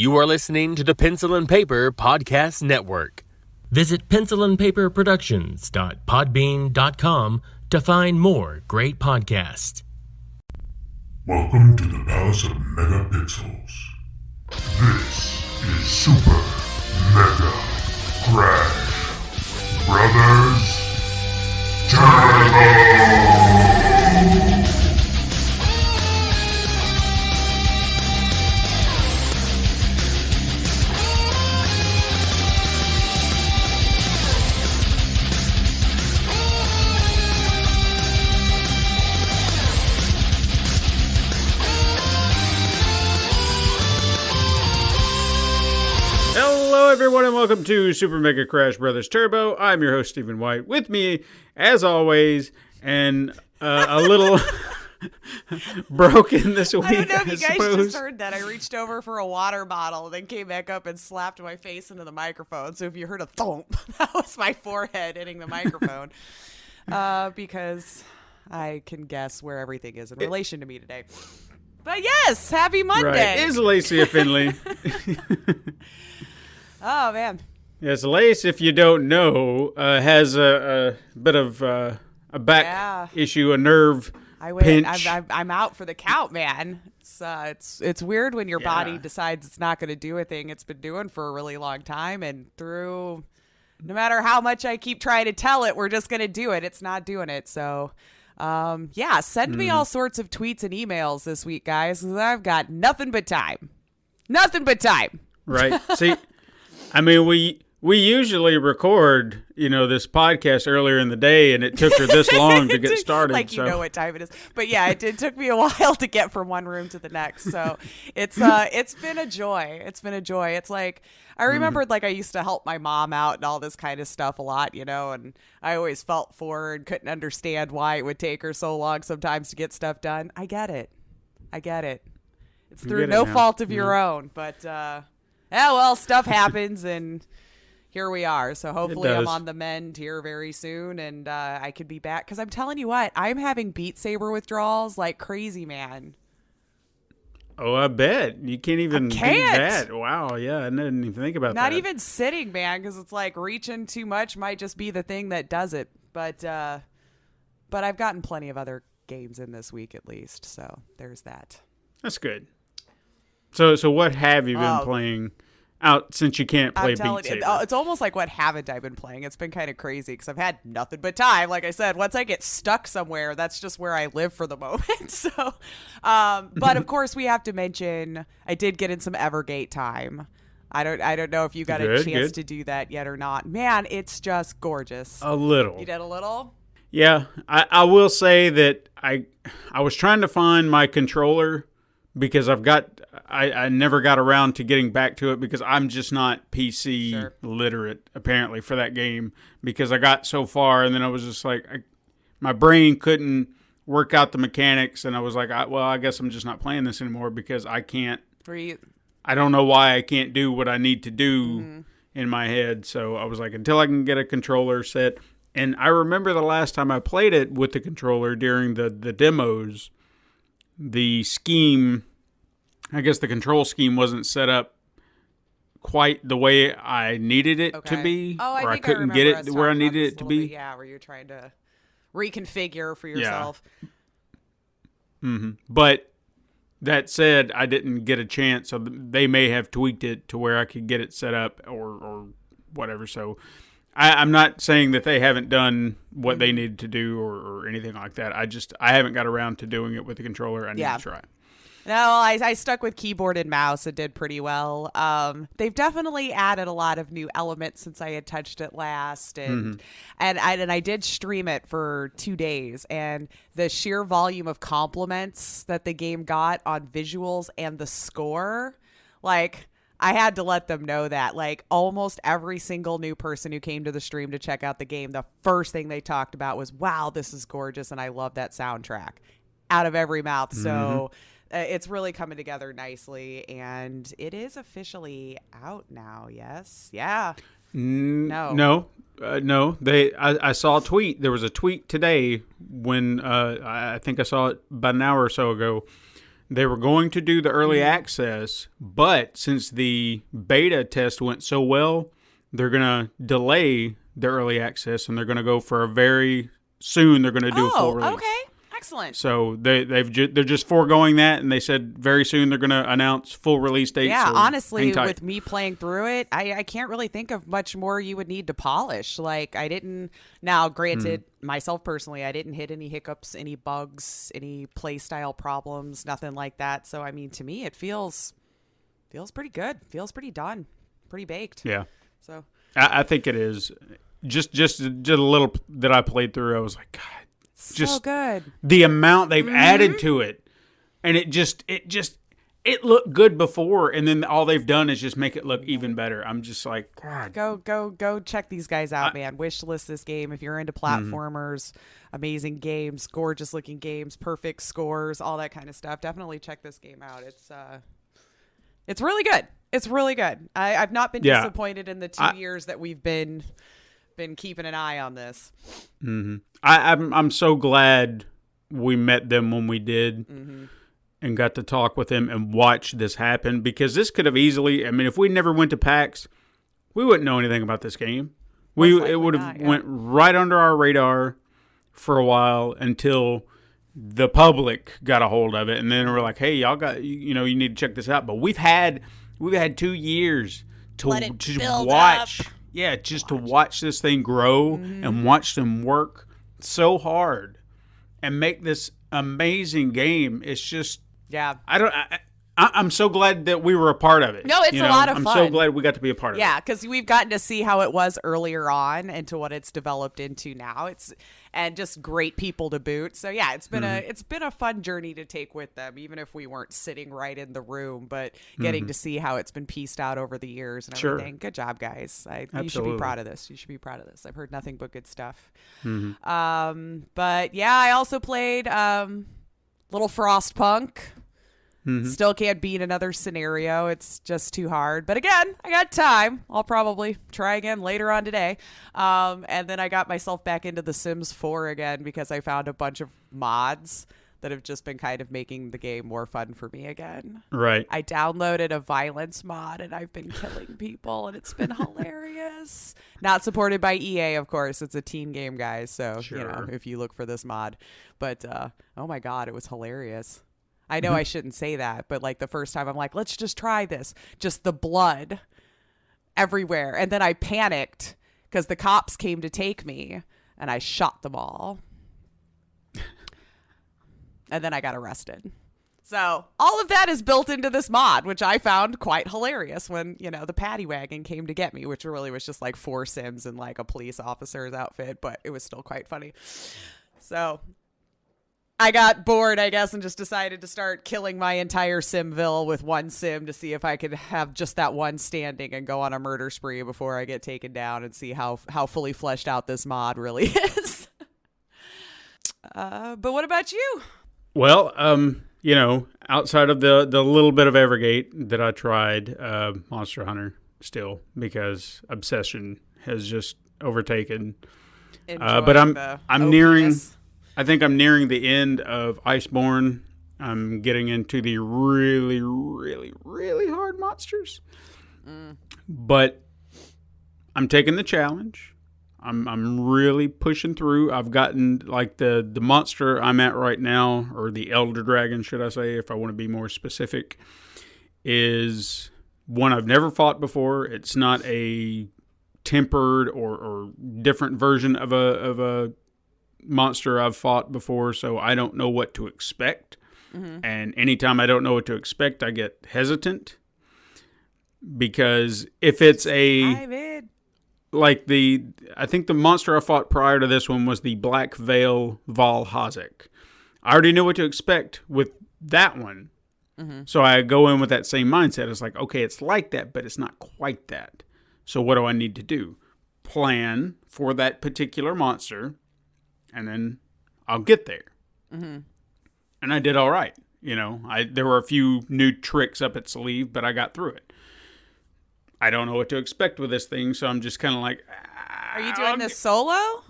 You are listening to the Pencil and Paper Podcast Network. Visit pencilandpaperproductions.podbean.com to find more great podcasts. Welcome to the Palace of Megapixels. This is Super Mega Crash Brothers Turbo! Hello, everyone, and welcome to Super Mega Crash Brothers Turbo. I'm your host, Stephen White. With me, as always, and a little broken this week. I don't know if you guys just heard that. I reached over for a water bottle, then came back up and slapped my face into the microphone. So if you heard a thump, that was my forehead hitting the microphone. Because I can guess where everything is in relation to me today. But yes, happy Monday. Right. Is Lacey Finley. Oh, man. Yes, Lace, if you don't know, has a bit of a back issue, a nerve pinch. I'm out for the count, man. It's weird when your body decides it's not going to do a thing it's been doing for a really long time, and no matter how much I keep trying to tell it, we're just going to do it. It's not doing it. So, send me all sorts of tweets and emails this week, guys, because I've got nothing but time. Nothing but time. Right. See, I mean, we usually record, this podcast earlier in the day, and it took her this long to get started. You know what time it is. But yeah, it took me a while to get from one room to the next. So it's been a joy. It's been a joy. It's like, I remembered I used to help my mom out and all this kind of stuff a lot, and I always felt for her and couldn't understand why it would take her so long sometimes to get stuff done. I get it. It's through no fault of your own, but stuff happens, and here we are. So hopefully I'm on the mend here very soon, and I could be back. Because I'm telling you what, I'm having Beat Saber withdrawals like crazy, man. Oh, I bet. You can't even beat that. Wow, yeah, I didn't even think about that. Not even sitting, man, because it's like reaching too much might just be the thing that does it. But I've gotten plenty of other games in this week at least, so there's that. That's good. So what have you been playing out since you can't play Beat Saber? It's almost like what haven't I been playing? It's been kind of crazy because I've had nothing but time. Like I said, once I get stuck somewhere, that's just where I live for the moment. So, but of course we have to mention I did get in some Evergate time. I don't know if you got a chance to do that yet or not. Man, it's just gorgeous. A little. You did a little? Yeah, I will say that I was trying to find my controller because I never got around to getting back to it because I'm just not PC literate apparently for that game, because I got so far and then I was just like, my brain couldn't work out the mechanics, and I was like, I guess I'm just not playing this anymore because I can't. I don't know why I can't do what I need to do in my head. So I was like, until I can get a controller set. And I remember the last time I played it with the controller during the demos, the scheme, I guess the control scheme wasn't set up quite the way I needed it to be. Oh, or I couldn't get it where I needed it to be. Yeah, where you're trying to reconfigure for yourself. Yeah. But that said, I didn't get a chance. So they may have tweaked it to where I could get it set up or whatever. So I'm not saying that they haven't done what they needed to do or anything like that. I haven't got around to doing it with the controller. I need to try. No, I stuck with keyboard and mouse. It did pretty well. They've definitely added a lot of new elements since I had touched it last, and I did stream it for 2 days, and the sheer volume of compliments that the game got on visuals and the score, I had to let them know that, almost every single new person who came to the stream to check out the game, the first thing they talked about was, wow, this is gorgeous, and I love that soundtrack, out of every mouth. So it's really coming together nicely, and it is officially out now. Yes. Yeah. No. I saw a tweet. There was a tweet today when I think I saw it about an hour or so ago they were going to do the early access, but since the beta test went so well, they're going to delay the early access, and they're going to go for they're going to do a full release. Okay. Excellent. So they're just foregoing that, and they said very soon they're going to announce full release dates. Yeah, so honestly, with me playing through it, I can't really think of much more you would need to polish. Like, I didn't. Now, granted, myself personally, I didn't hit any hiccups, any bugs, any play style problems, nothing like that. So, I mean, to me, it feels pretty good. Feels pretty done, pretty baked. Yeah. So I think it is. Just a little that I played through, I was like, God. Just so good. The amount they've added to it, and it looked good before, and then all they've done is just make it look even better. I'm just like, God. Go check these guys out, man. Wish list this game if you're into platformers, amazing games, gorgeous looking games, perfect scores, all that kind of stuff. Definitely check this game out. It's really good. It's really good. I've not been disappointed in the 2 years that we've been keeping an eye on this. Mm-hmm. I'm so glad we met them when we did and got to talk with them and watch this happen, because this could have easily, I mean, if we never went to PAX, we wouldn't know anything about this game. It would have went right under our radar for a while until the public got a hold of it, and then we're like, hey, y'all got, you need to check this out. But we've had 2 years to watch. Yeah, just to watch this thing grow and watch them work so hard and make this amazing game. It's just, I'm so glad that we were a part of it. No, it's a lot of fun. I'm so glad we got to be a part of it. Yeah, because we've gotten to see how it was earlier on and to what it's developed into now. And just great people to boot. So yeah, it's been a fun journey to take with them, even if we weren't sitting right in the room, but getting to see how it's been pieced out over the years and everything. Good job, guys. You should be proud of this. You should be proud of this. I've heard nothing but good stuff. But yeah, I also played Little Frostpunk. Still can't beat another scenario. It's just too hard. But again, I got time. I'll probably try again later on today. And then I got myself back into The Sims 4 again because I found a bunch of mods that have just been kind of making the game more fun for me again. Right. I downloaded a violence mod and I've been killing people and it's been hilarious. Not supported by EA, of course. It's a teen game, guys. So, if you look for this mod. But, oh my God, it was hilarious. I know I shouldn't say that, but like the first time I'm like, let's just try this. Just the blood everywhere. And then I panicked because the cops came to take me and I shot them all. And then I got arrested. So all of that is built into this mod, which I found quite hilarious when, the paddy wagon came to get me, which really was just like 4 Sims and like a police officer's outfit, but it was still quite funny. So I got bored, I guess, and just decided to start killing my entire Simville with one Sim to see if I could have just that one standing and go on a murder spree before I get taken down and see how fully fleshed out this mod really is. But what about you? Well, outside of the little bit of Evergate that I tried, Monster Hunter still, because Obsession has just overtaken. But I'm nearing. I think I'm nearing the end of Iceborne. I'm getting into the really, really, really hard monsters. But I'm taking the challenge. I'm really pushing through. I've gotten like the monster I'm at right now, or the Elder Dragon, should I say, if I want to be more specific, is one I've never fought before. It's not a tempered or different version of a monster I've fought before, so I don't know what to expect. And anytime I don't know what to expect, I get hesitant, because if it's I think the monster I fought prior to this one was the Black Veil Valhazak. I already knew what to expect with that one, so I go in with that same mindset. It's like, okay, it's like that, but it's not quite that. So what do I need to do? Plan for that particular monster, and then I'll get there. And I did all right. There were a few new tricks up its sleeve, but I got through it. I don't know what to expect with this thing, so I'm just kind of like... Are you doing this solo?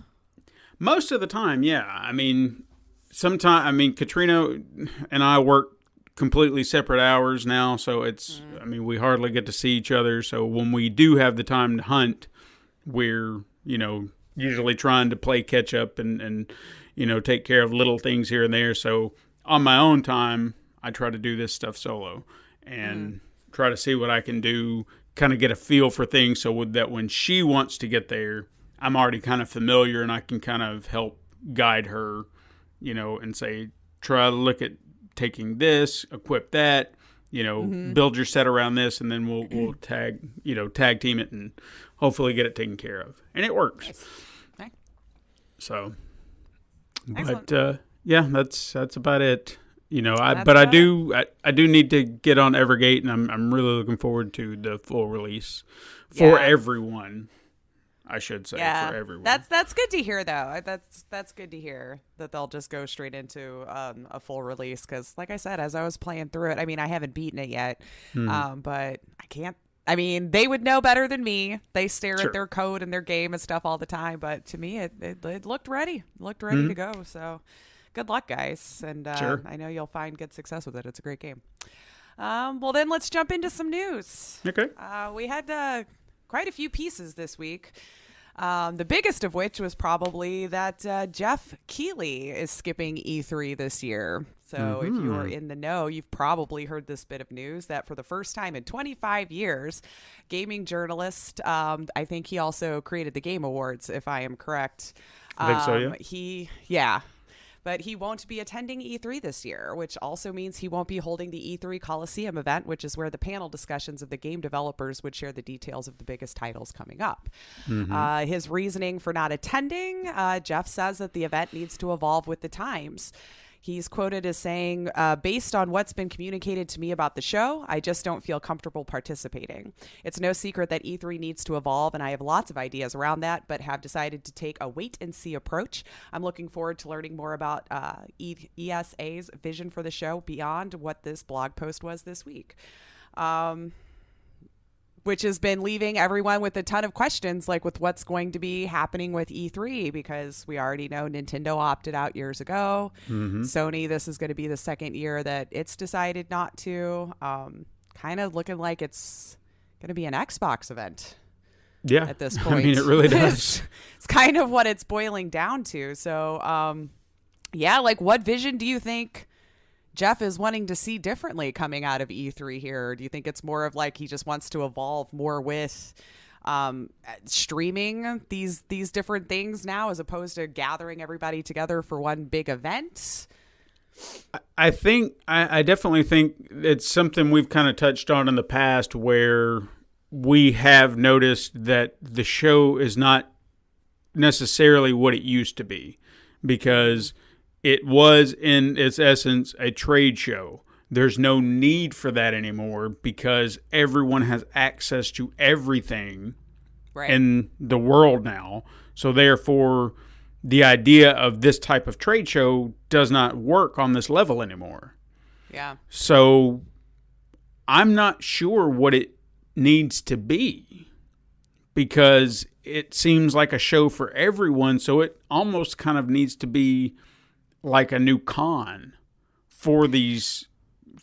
Most of the time, yeah. I mean, Katrina and I work completely separate hours now, so it's, I mean, we hardly get to see each other. So when we do have the time to hunt, we're, usually trying to play catch up and take care of little things here and there. So on my own time, I try to do this stuff solo and try to see what I can do, kind of get a feel for things so that when she wants to get there, I'm already kind of familiar and I can kind of help guide her, and say, try to look at taking this, equip that, build your set around this, and then we'll tag team it and hopefully get it taken care of. And it works. Nice. Okay. So, Excellent. but yeah, that's about it. I That's do need to get on Evergate, and I'm really looking forward to the full release for everyone. I should say for everyone. That's good to hear, though. That's good to hear that they'll just go straight into a full release. Because, like I said, as I was playing through it, I mean, I haven't beaten it yet, but I can't. I mean, they would know better than me. They stare at their code and their game and stuff all the time. But to me, it looked ready. It looked ready to go. So, good luck, guys. And I know you'll find good success with it. It's a great game. Well, then let's jump into some news. Okay. We had quite a few pieces this week. The biggest of which was probably that Geoff Keighley is skipping E3 this year. So if you are in the know, you've probably heard this bit of news that for the first time in 25 years, gaming journalist, I think he also created the Game Awards, if I am correct. I think so, yeah. But he won't be attending E3 this year, which also means he won't be holding the E3 Coliseum event, which is where the panel discussions of the game developers would share the details of the biggest titles coming up. His reasoning for not attending, Geoff says that the event needs to evolve with the times. He's quoted as saying, based on what's been communicated to me about the show, I just don't feel comfortable participating. It's no secret that E3 needs to evolve, and I have lots of ideas around that, but have decided to take a wait-and-see approach. I'm looking forward to learning more about ESA's vision for the show beyond what this blog post was this week. Which has been leaving everyone with a ton of questions, like with what's going to be happening with E3, because we already know Nintendo opted out years ago. Sony, this is going to be the second year that it's decided not to. Kind of looking like it's going to be an Xbox event. Yeah. At this point. I mean, it really does. It's kind of what it's boiling down to. So, like what vision do you think Geoff is wanting to see differently coming out of E3 here? Do you think it's more of like he just wants to evolve more with streaming these different things now, as opposed to gathering everybody together for one big event? I definitely think it's something we've kind of touched on in the past, where we have noticed that the show is not necessarily what it used to be, because it was, in its essence, a trade show. There's no need for that anymore because everyone has access to everything in the world now. So therefore, the idea of this type of trade show does not work on this level anymore. Yeah. So I'm not sure what it needs to be, because it seems like a show for everyone. So it almost kind of needs to be like a new con for these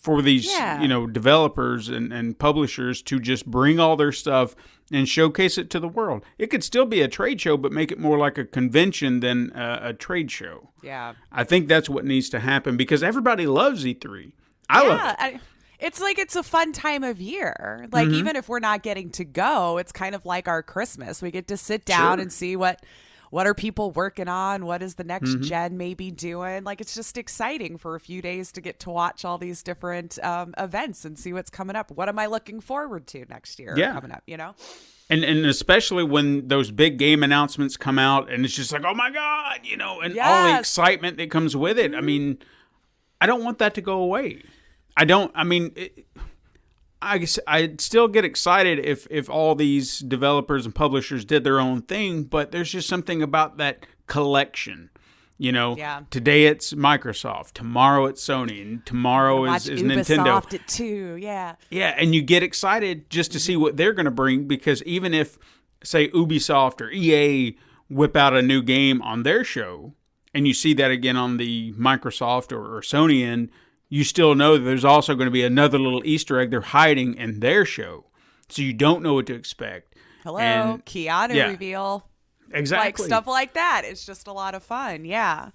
developers and publishers to just bring all their stuff and showcase it to the world. It could still be a trade show, but make it more like a convention than a trade show. Yeah. I think that's what needs to happen, because everybody loves E3. I love it. It's like it's a fun time of year. Like even if we're not getting to go, it's kind of like our Christmas. We get to sit down and see what are people working on? What is the next gen maybe doing? Like, it's just exciting for a few days to get to watch all these different events and see what's coming up. What am I looking forward to next year coming up, And especially when those big game announcements come out and it's just like, oh my God, and all the excitement that comes with it. I mean, I don't want that to go away. I'd still get excited if all these developers and publishers did their own thing, but there's just something about that collection. Today it's Microsoft, tomorrow it's Sony, and tomorrow is Nintendo. Ubisoft at 2, yeah. Yeah, and you get excited just to see what they're going to bring, because even if, say, Ubisoft or EA whip out a new game on their show, and you see that again on the Microsoft or Sony end, you still know that there's also going to be another little Easter egg they're hiding in their show. So you don't know what to expect. Hello, And, Keanu reveal. Exactly. Like stuff like that. It's just a lot of fun. Yeah.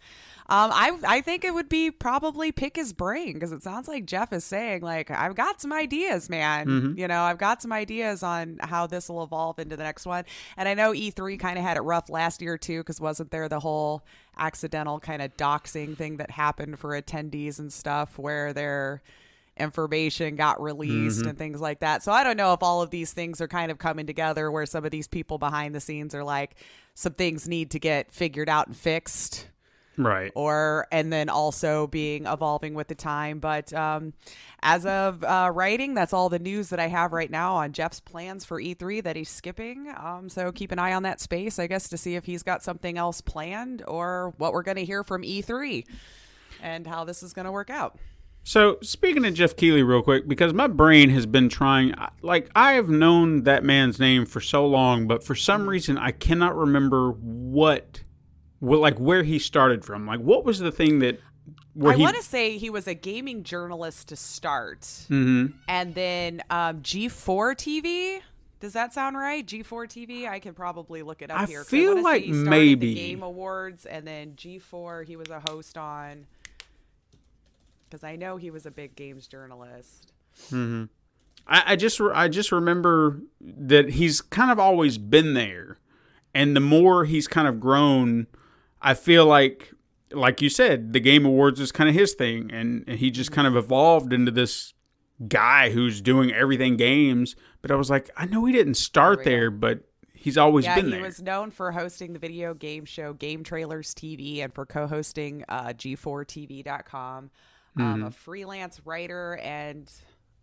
I think it would be probably pick his brain, because it sounds like Geoff is saying, like, I've got some ideas, man. Mm-hmm. You know, I've got some ideas on how this will evolve into the next one. And I know E3 kind of had it rough last year too, because wasn't there the whole accidental kind of doxing thing that happened for attendees and stuff, where their information got released and things like that. So I don't know if all of these things are kind of coming together, where some of these people behind the scenes are like, some things need to get figured out and fixed. Right. And then also evolving with the time. But as of writing, that's all the news that I have right now on Geoff's plans for E3 that he's skipping. So keep an eye on that space, I guess, to see if he's got something else planned, or what we're going to hear from E3 and how this is going to work out. So, speaking of Geoff Keighley real quick, because my brain has been trying, like, I have known that man's name for so long, but for some reason I cannot remember where he started from. Like, what was the thing that... I want to say he was a gaming journalist to start. And then G4 TV. Does that sound right? G4 TV? I can probably look it up here. I feel like he started maybe. The Game Awards, and then G4 he was a host on... Because I know he was a big games journalist. I just remember that he's kind of always been there, and the more he's kind of grown, I feel like you said, the Game Awards is kind of his thing, and he just kind of evolved into this guy who's doing everything games. But I was like, I know he didn't start there, but he's always been there. He was known for hosting the video game show Game Trailers TV, and for co-hosting G4TV.com. A freelance writer, and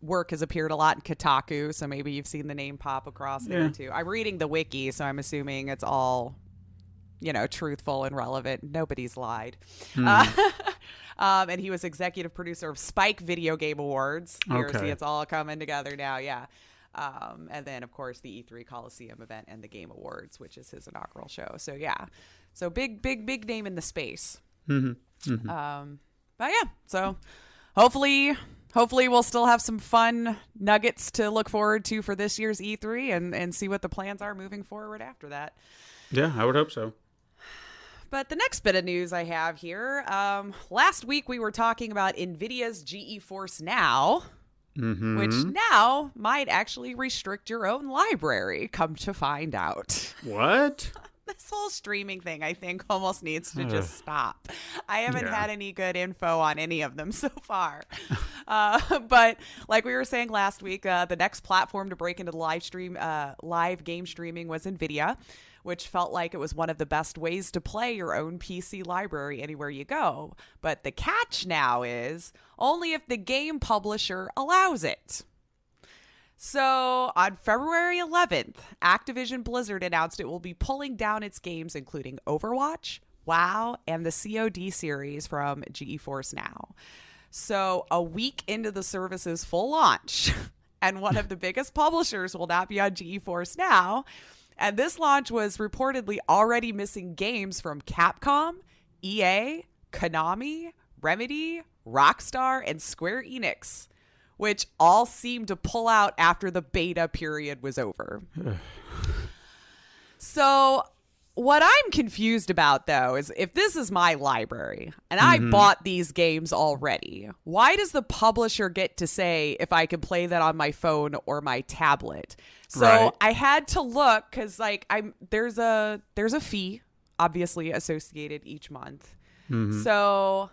work has appeared a lot in Kotaku, so maybe you've seen the name pop across there too. I'm reading the wiki, so I'm assuming it's all, truthful and relevant. Nobody's lied. And he was executive producer of Spike Video Game Awards. See, it's all coming together now, yeah. And then, of course, the E3 Coliseum event and the Game Awards, which is his inaugural show. So, yeah. So, big name in the space. But yeah, so hopefully we'll still have some fun nuggets to look forward to for this year's E3, and see what the plans are moving forward after that. Yeah, I would hope so. But the next bit of news I have here, last week we were talking about Nvidia's GeForce Now, which now might actually restrict your own library, come to find out. What? This whole streaming thing, I think, almost needs to just stop. I haven't had any good info on any of them so far. But like we were saying last week, the next platform to break into the live game streaming was Nvidia, which felt like it was one of the best ways to play your own PC library anywhere you go. But the catch now is only if the game publisher allows it. So on February 11th, Activision Blizzard announced it will be pulling down its games, including Overwatch, WoW, and the COD series from GeForce Now. So a week into the service's full launch, and one of the biggest publishers will not be on GeForce Now. And this launch was reportedly already missing games from Capcom, EA, Konami, Remedy, Rockstar, and Square Enix, which all seemed to pull out after the beta period was over. So what I'm confused about, though, is if this is my library and I bought these games already, why does the publisher get to say if I can play that on my phone or my tablet? So I had to look, because there's a fee obviously associated each month. So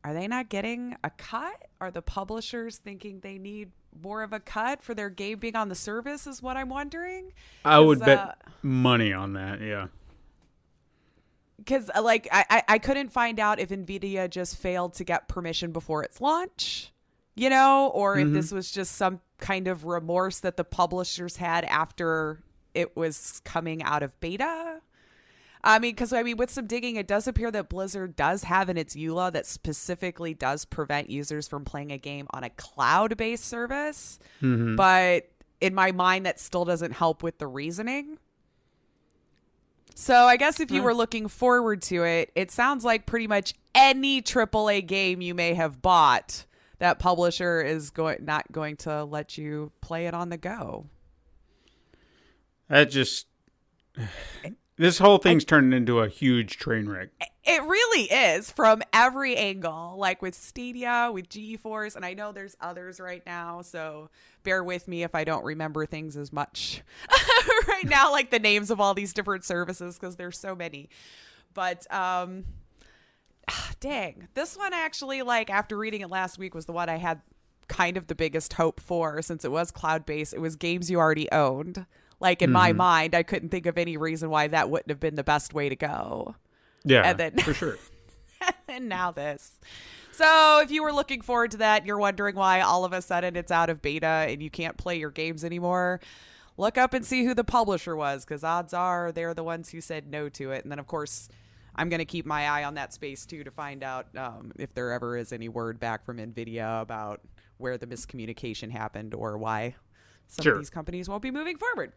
are they not getting a cut? Are the publishers thinking they need more of a cut for their game being on the service, is what I'm wondering? I would bet money on that, yeah. Because I couldn't find out if Nvidia just failed to get permission before its launch, or if this was just some kind of remorse that the publishers had after it was coming out of beta. Because with some digging, it does appear that Blizzard does have in its EULA that specifically does prevent users from playing a game on a cloud-based service. But in my mind, that still doesn't help with the reasoning. So I guess if you were looking forward to it, it sounds like pretty much any AAA game you may have bought that publisher is not going to let you play it on the go. That just... This whole thing's turning into a huge train wreck. It really is from every angle, like with Stadia, with GeForce, and I know there's others right now, so bear with me if I don't remember things as much right now, like the names of all these different services, because there's so many. But dang, this one actually, like after reading it last week, was the one I had kind of the biggest hope for, since it was cloud-based. It was games you already owned. Like in my mind, I couldn't think of any reason why that wouldn't have been the best way to go. Yeah, and then, for sure. And now this. So if you were looking forward to that, you're wondering why all of a sudden it's out of beta and you can't play your games anymore, look up and see who the publisher was, because odds are they're the ones who said no to it. And then, of course, I'm going to keep my eye on that space, too, to find out if there ever is any word back from Nvidia about where the miscommunication happened or why some of these companies won't be moving forward.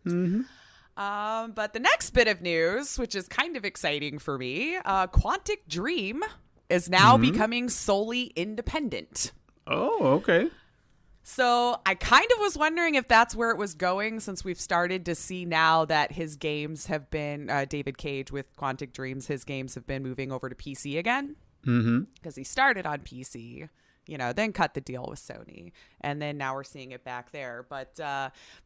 But the next bit of news, which is kind of exciting for me, Quantic Dream is now becoming solely independent. Oh, okay. So I kind of was wondering if that's where it was going, since we've started to see now that his games have been, David Cage with Quantic Dreams, his games have been moving over to PC again. Because he started on PC, then cut the deal with Sony, and then now we're seeing it back there. But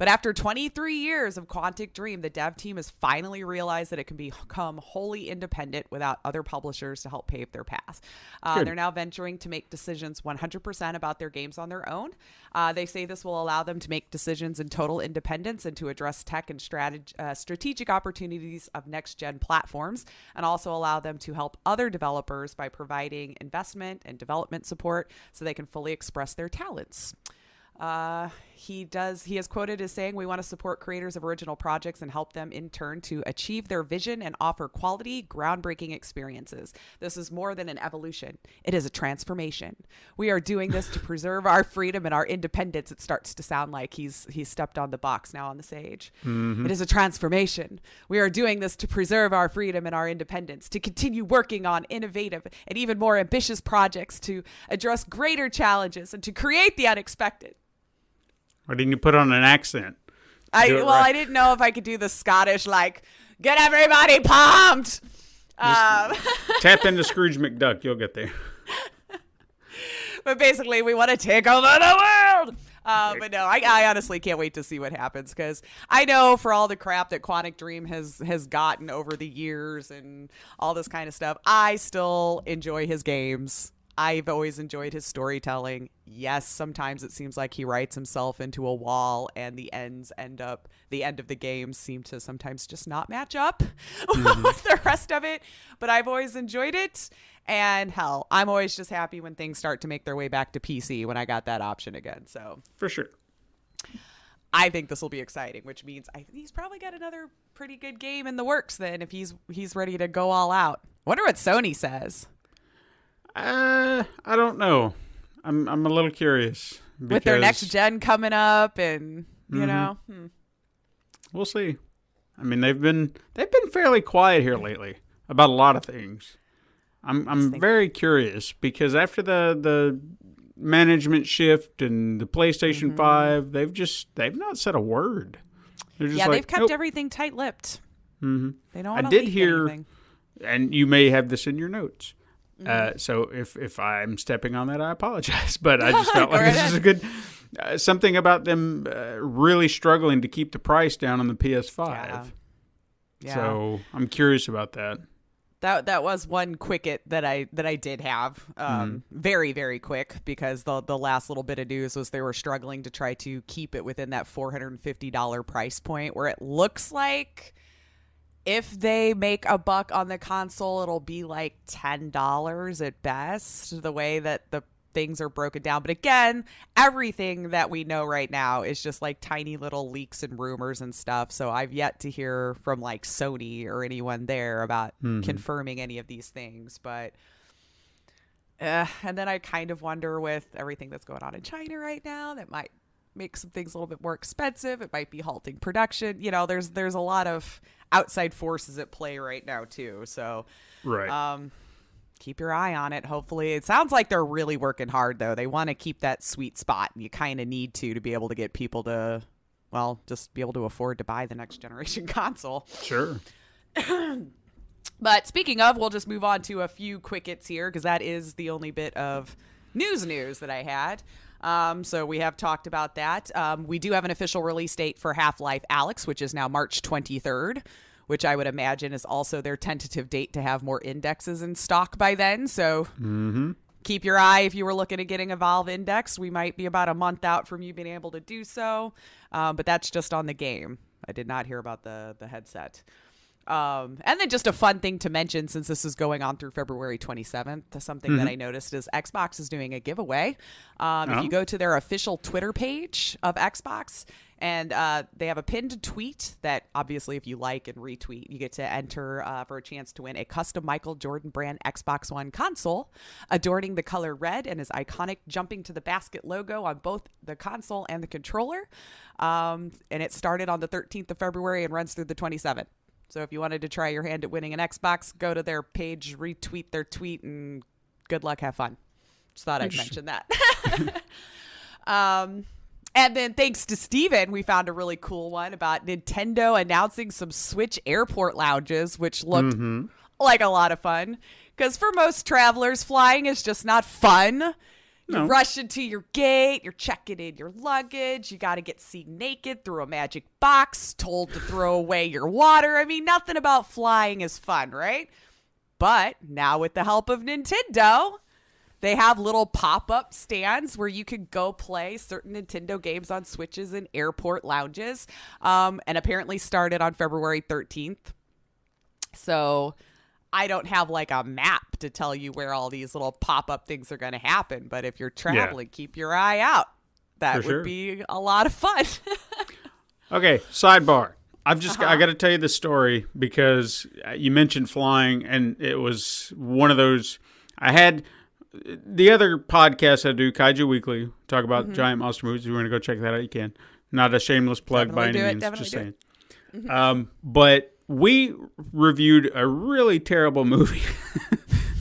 after 23 years of Quantic Dream, the dev team has finally realized that it can become wholly independent without other publishers to help pave their path. They're now venturing to make decisions 100% about their games on their own. They say this will allow them to make decisions in total independence and to address tech and strategic opportunities of next-gen platforms, and also allow them to help other developers by providing investment and development support so they can fully express their talents. He is quoted as saying, "We want to support creators of original projects and help them in turn to achieve their vision and offer quality, groundbreaking experiences. This is more than an evolution. It is a transformation. We are doing this to preserve our freedom and our independence." It starts to sound like he's stepped on the box now on the stage. It is a transformation. We are doing this to preserve our freedom and our independence, to continue working on innovative and even more ambitious projects, to address greater challenges, and to create the unexpected. Why didn't you put on an accent? I didn't know if I could do the Scottish, like, get everybody pumped. Tap into Scrooge McDuck. You'll get there. But basically, we want to take over the world. But no, I honestly can't wait to see what happens, because I know for all the crap that Quantic Dream has gotten over the years and all this kind of stuff, I still enjoy his games. I've always enjoyed his storytelling. Yes, sometimes it seems like he writes himself into a wall, and the end of the game seem to sometimes just not match up with the rest of it. But I've always enjoyed it. And hell, I'm always just happy when things start to make their way back to PC when I got that option again. So for sure. I think this will be exciting, which means he's probably got another pretty good game in the works then, if he's ready to go all out. Wonder what Sony says. I don't know. I'm a little curious with their next gen coming up, and we'll see. I mean, they've been fairly quiet here lately about a lot of things. I'm very curious, because after the management shift and the PlayStation 5, they've not said a word. They're just they've kept everything tight-lipped. They don't want to leak anything. And you may have this in your notes. So if I'm stepping on that, I apologize. But I just felt like this is a good something about them really struggling to keep the price down on the PS5. Yeah. So I'm curious about that. That was one quick that I did have, very, very quick, because the last little bit of news was they were struggling to try to keep it within that $450 price point, where it looks like if they make a buck on the console, it'll be like $10 at best, the way that the things are broken down. But again, everything that we know right now is just like tiny little leaks and rumors and stuff. So I've yet to hear from like Sony or anyone there about confirming any of these things. But and then I kind of wonder, with everything that's going on in China right now, that might make some things a little bit more expensive. It might be halting production. There's a lot of outside forces at play right now too. So right. keep your eye on it. Hopefully, it sounds like they're really working hard, though. They want to keep that sweet spot, and you kind of need to be able to get people to, well, just be able to afford to buy the next generation console. Sure. But speaking of, we'll just move on to a few quick hits here, because that is the only bit of news that I had. So we have talked about that. We do have an official release date for Half-Life Alyx, which is now March 23rd, which I would imagine is also their tentative date to have more indexes in stock by then. So keep your eye if you were looking at getting a Valve Index. We might be about a month out from you being able to do so. But that's just on the game. I did not hear about the headset. And then just a fun thing to mention, since this is going on through February 27th, something that I noticed is Xbox is doing a giveaway. If you go to their official Twitter page of Xbox, and they have a pinned tweet that obviously if you like and retweet, you get to enter for a chance to win a custom Michael Jordan brand Xbox One console, adorning the color red and his iconic jumping to the basket logo on both the console and the controller. And it started on the 13th of February and runs through the 27th. So if you wanted to try your hand at winning an Xbox, go to their page, retweet their tweet, and good luck, have fun. Just thought I'd mention that. And then thanks to Steven, we found a really cool one about Nintendo announcing some Switch airport lounges, which looked like a lot of fun. Because for most travelers, flying is just not fun. You rush into your gate, you're checking in your luggage, you got to get seen naked through a magic box, told to throw away your water. I mean, nothing about flying is fun, right? But now with the help of Nintendo, they have little pop-up stands where you can go play certain Nintendo games on Switches in airport lounges, and apparently started on February 13th. So I don't have like a map to tell you where all these little pop-up things are going to happen. But if you're traveling, keep your eye out. That would be a lot of fun. Okay, sidebar. I got to tell you the story because you mentioned flying, and it was one of those. I had the other podcast I do, Kaiju Weekly, talk about giant monster movies. If you want to go check that out, you can. Not a shameless plug by any means. Just saying. But we reviewed a really terrible movie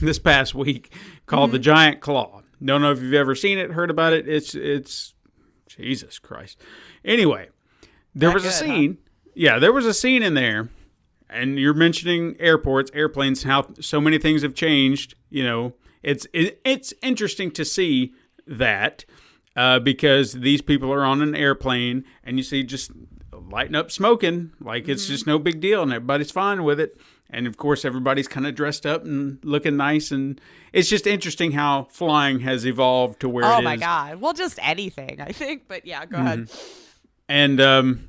this past week called The Giant Claw. Don't know if you've ever seen it, heard about it. It's Jesus Christ. Anyway, there was a scene. Huh? Yeah, there was a scene in there, and you're mentioning airports, airplanes, how so many things have changed. You know, it's interesting to see that because these people are on an airplane, and you see just lighting up smoking like it's just no big deal and everybody's fine with it, and of course everybody's kind of dressed up and looking nice, and it's just interesting how flying has evolved to where it is. Oh my god, well, just anything, I think, but yeah, go ahead. And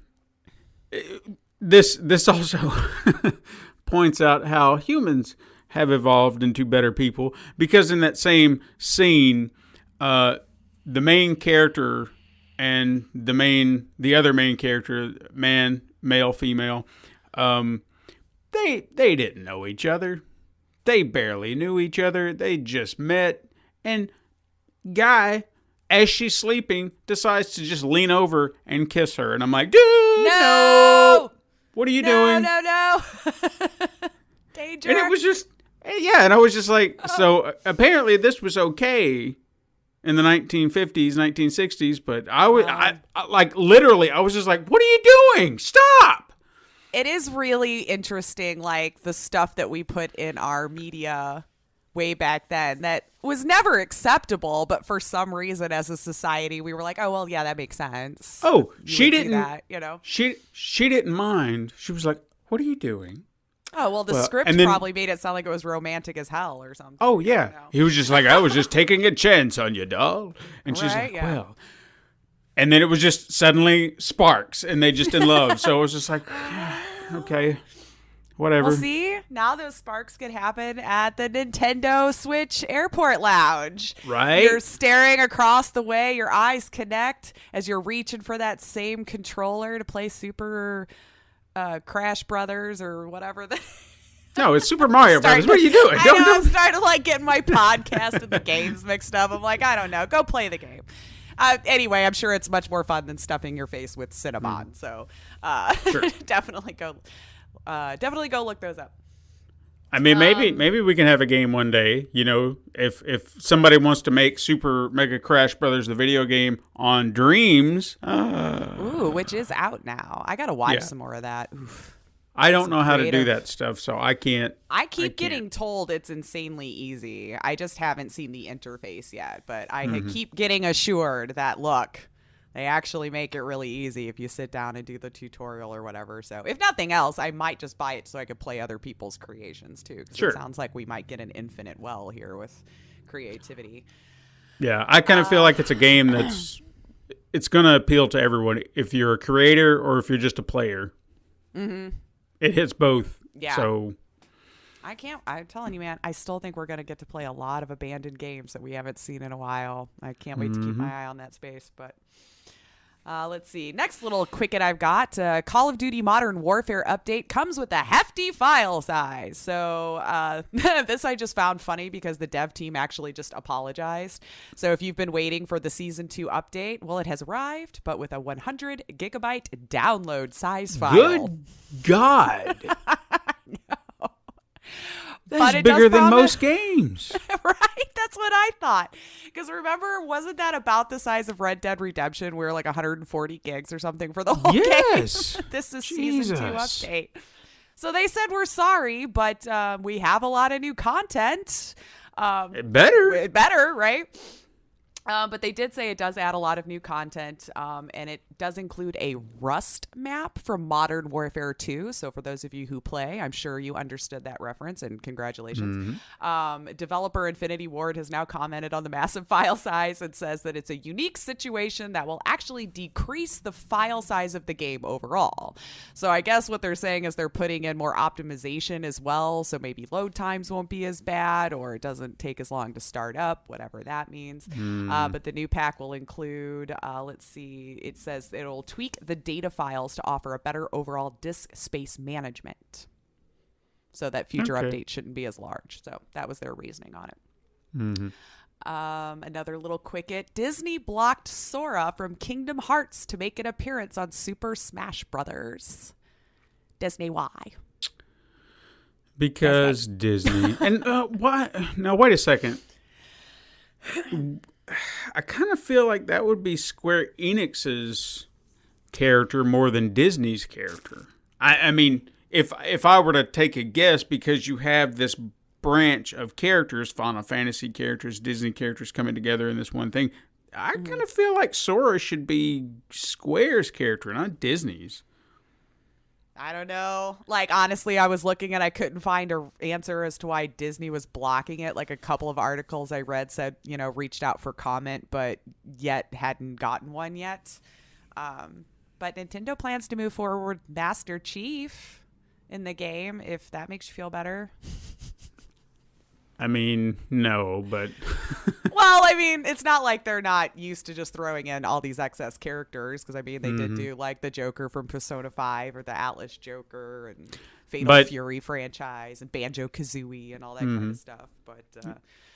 this also points out how humans have evolved into better people, because in that same scene the main character and the other main character, male, female, they didn't know each other. They barely knew each other. They just met. And guy, as she's sleeping, decides to just lean over and kiss her. And I'm like, dude, no! What are you doing? No. Danger. And it was just, yeah. And I was just like, so apparently this was okay in the 1950s, 1960s, but I was just like, what are you doing? Stop! It is really interesting, like the stuff that we put in our media way back then that was never acceptable, but for some reason as a society we were like, oh well, yeah, that makes sense. Oh, she didn't, that, you know. She didn't mind. She was like, what are you doing? Oh, well, the script probably made it sound like it was romantic as hell or something. Oh, yeah. He was just like, I was just taking a chance on you, doll. And she's like, well. And then it was just suddenly sparks, and they just in love. So it was just like, okay, whatever. Well, see, now those sparks could happen at the Nintendo Switch Airport Lounge. Right. You're staring across the way, your eyes connect as you're reaching for that same controller to play Super Crash Brothers or whatever. No, it's Super Mario Brothers. What are you doing? I'm starting to like getting my podcast and the games mixed up. I'm like, I don't know. Go play the game. Anyway, I'm sure it's much more fun than stuffing your face with Cinnabon. So sure. definitely go look those up. I mean, maybe we can have a game one day. You know, if somebody wants to make Super Mega Crash Brothers the video game on Dreams, which is out now. I gotta watch some more of that. Oof. I don't know how to do that stuff, so I can't. I keep getting told it's insanely easy. I just haven't seen the interface yet, but I keep getting assured that, look, they actually make it really easy if you sit down and do the tutorial or whatever. So if nothing else, I might just buy it so I could play other people's creations too. Because it sounds like we might get an infinite well here with creativity. Yeah, I kind of feel like it's a game it's going to appeal to everyone. If you're a creator or if you're just a player. Mm-hmm. It hits both. Yeah. So I'm telling you, man, I still think we're going to get to play a lot of abandoned games that we haven't seen in a while. I can't wait to keep my eye on that space. But let's see. Next little quickie I've got. Call of Duty Modern Warfare update comes with a hefty file size. So this I just found funny because the dev team actually just apologized. So if you've been waiting for the Season 2 update, well, it has arrived, but with a 100 gigabyte download size file. Good God. No. That's bigger than most games. Right? That's what I thought. Because remember, wasn't that about the size of Red Dead Redemption? Where like 140 gigs or something for the whole game? Yes. This is Season 2 update. So they said, we're sorry, but we have a lot of new content. It better, right? But they did say it does add a lot of new content, and it does include a Rust map from Modern Warfare 2. So for those of you who play, I'm sure you understood that reference, and congratulations. Developer Infinity Ward has now commented on the massive file size and says that it's a unique situation that will actually decrease the file size of the game overall. So I guess what they're saying is they're putting in more optimization as well, so maybe load times won't be as bad, or it doesn't take as long to start up, whatever that means. But the new pack will include, let's see, it says it'll tweak the data files to offer a better overall disk space management so that future updates shouldn't be as large. So that was their reasoning on it. Another little quickie. Disney blocked Sora from Kingdom Hearts to make an appearance on Super Smash Brothers. Disney, why? Because Disney. And why? Now, wait a second. I kind of feel like that would be Square Enix's character more than Disney's character. I mean, if I were to take a guess, because you have this branch of characters, Final Fantasy characters, Disney characters coming together in this one thing, I kind of feel like Sora should be Square's character, not Disney's. I don't know. Like, honestly, I was looking and I couldn't find an answer as to why Disney was blocking it. Like, a couple of articles I read said, reached out for comment, but yet hadn't gotten one yet. But Nintendo plans to move forward Master Chief in the game, if that makes you feel better. I mean, no, but... Well, I mean, it's not like they're not used to just throwing in all these excess characters, because, I mean, they did do, like, the Joker from Persona 5 or the Atlas Joker and Fatal Fury franchise and Banjo-Kazooie and all that kind of stuff. But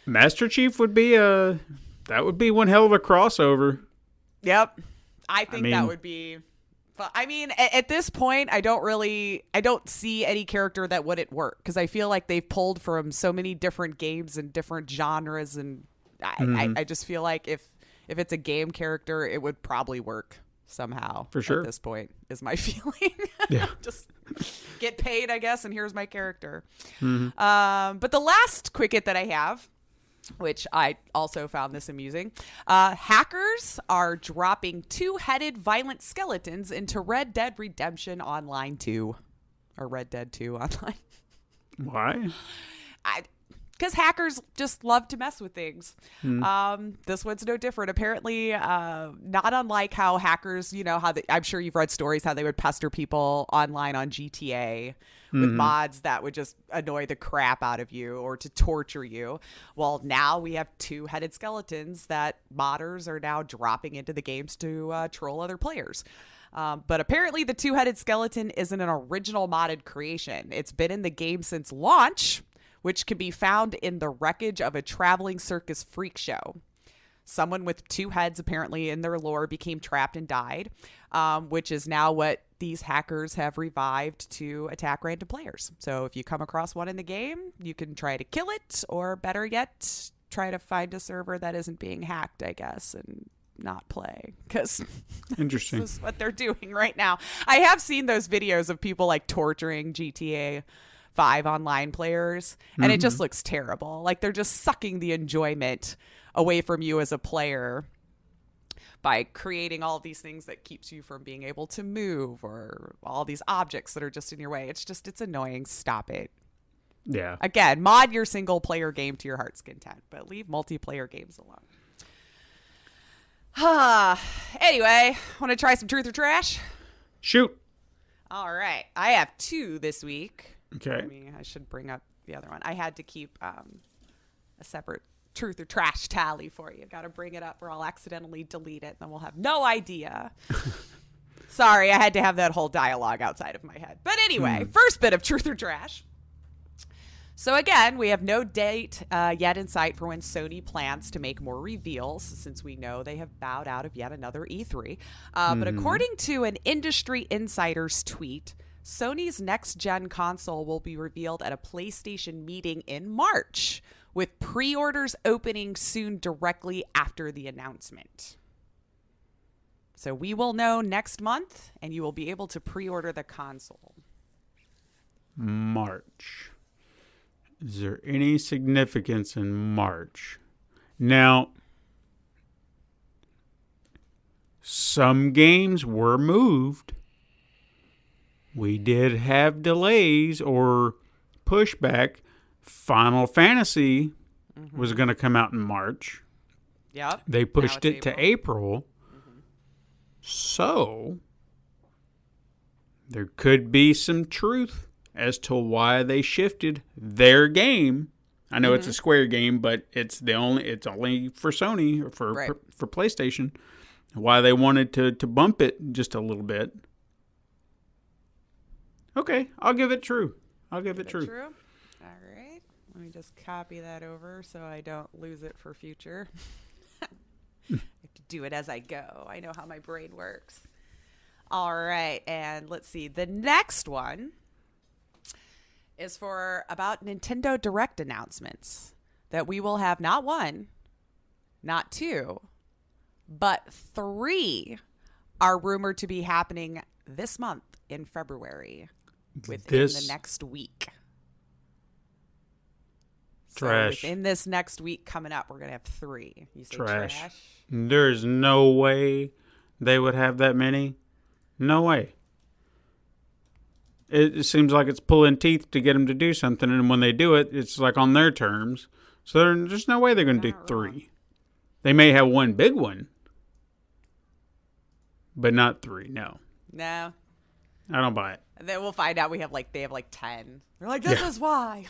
Master Chief would be one hell of a crossover. Yep. I think that would be... I mean, at this point, I don't see any character that wouldn't work, because I feel like they've pulled from so many different games and different genres, and I just feel like if it's a game character, it would probably work somehow. For sure. At this point, is my feeling. Yeah. Just get paid, I guess, and here's my character. But the last quickie that I have, which I also found this amusing. Hackers are dropping two-headed violent skeletons into Red Dead Redemption Online 2. Or Red Dead 2 Online. Why? Because hackers just love to mess with things. This one's no different. Apparently, not unlike how hackers, I'm sure you've read stories how they would pester people online on GTA with mods that would just annoy the crap out of you or to torture you. Well, now we have two-headed skeletons that modders are now dropping into the games to troll other players. But apparently the two-headed skeleton isn't an original modded creation. It's been in the game since launch, which can be found in the wreckage of a traveling circus freak show. Someone with two heads apparently in their lore became trapped and died, which is now what these hackers have revived to attack random players. So if you come across one in the game, you can try to kill it, or better yet, try to find a server that isn't being hacked, I guess, and not play, because Interesting. this is what they're doing right now. I have seen those videos of people like torturing GTA 5 online players, and it just looks terrible. Like they're just sucking the enjoyment away from you as a player by creating all of these things that keeps you from being able to move, or all these objects that are just in your way. It's annoying. Stop it. Yeah. Again, mod your single player game to your heart's content, but leave multiplayer games alone. Anyway, want to try some truth or trash? Shoot. All right. I have 2 this week. Okay. I should bring up the other one. I had to keep a separate truth or trash tally for you. Got to bring it up or I'll accidentally delete it and then we'll have no idea. Sorry, I had to have that whole dialogue outside of my head. But anyway, first bit of truth or trash. So again, we have no date yet in sight for when Sony plans to make more reveals, since we know they have bowed out of yet another E3. But according to an industry insider's tweet, Sony's next-gen console will be revealed at a PlayStation meeting in March, with pre-orders opening soon directly after the announcement. So we will know next month, and you will be able to pre-order the console. March. Is there any significance in March? Now, some games were moved. We did have delays or pushback. Final Fantasy was going to come out in March. Yep. They pushed it April. to April. So, there could be some truth as to why they shifted their game. I know it's a Square game, but it's only for Sony or for PlayStation. Why they wanted to bump it just a little bit. Okay, I'll give it true. I'll give it true. All right. Let me just copy that over so I don't lose it for future. I have to do it as I go. I know how my brain works. All right, and let's see. The next one is about Nintendo Direct announcements that we will have not 1, not 2, but 3 are rumored to be happening this month in February, within the next week. Trash. So within this next week coming up, we're going to have 3. You say trash? There's no way they would have that many. No way. It seems like it's pulling teeth to get them to do something, and when they do it, it's like on their terms. So there's no way they're going to do 3. They may have one big one, but not 3. No. No. I don't buy it. And then we'll find out they have like 10. They're like, this is why.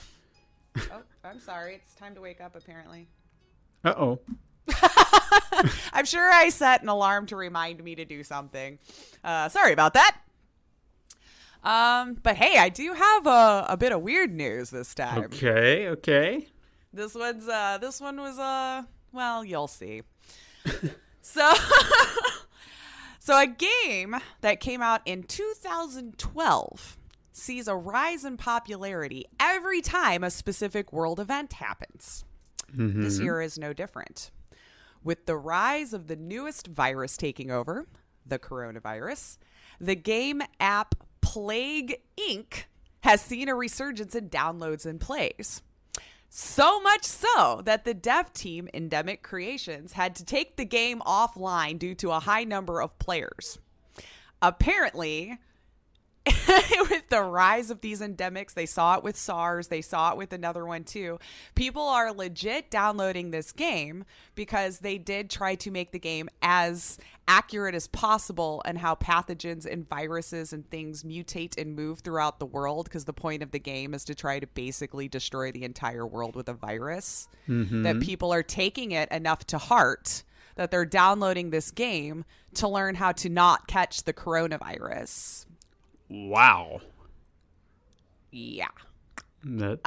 Oh, I'm sorry. It's time to wake up, apparently. Uh-oh. I'm sure I set an alarm to remind me to do something. Sorry about that. But hey, I do have a bit of weird news this time. Okay. This one was well, you'll see. So a game that came out in 2012 sees a rise in popularity every time a specific world event happens. This year is no different. With the rise of the newest virus taking over, the coronavirus, the game app Plague Inc. has seen a resurgence in downloads and plays. So much so that the dev team, Endemic Creations, had to take the game offline due to a high number of players. Apparently, with the rise of these endemics, they saw it with SARS, they saw it with another one too. People are legit downloading this game because they did try to make the game as accurate as possible and how pathogens and viruses and things mutate and move throughout the world, because the point of the game is to try to basically destroy the entire world with a virus. That people are taking it enough to heart that they're downloading this game to learn how to not catch the coronavirus. Wow. Yeah. That's...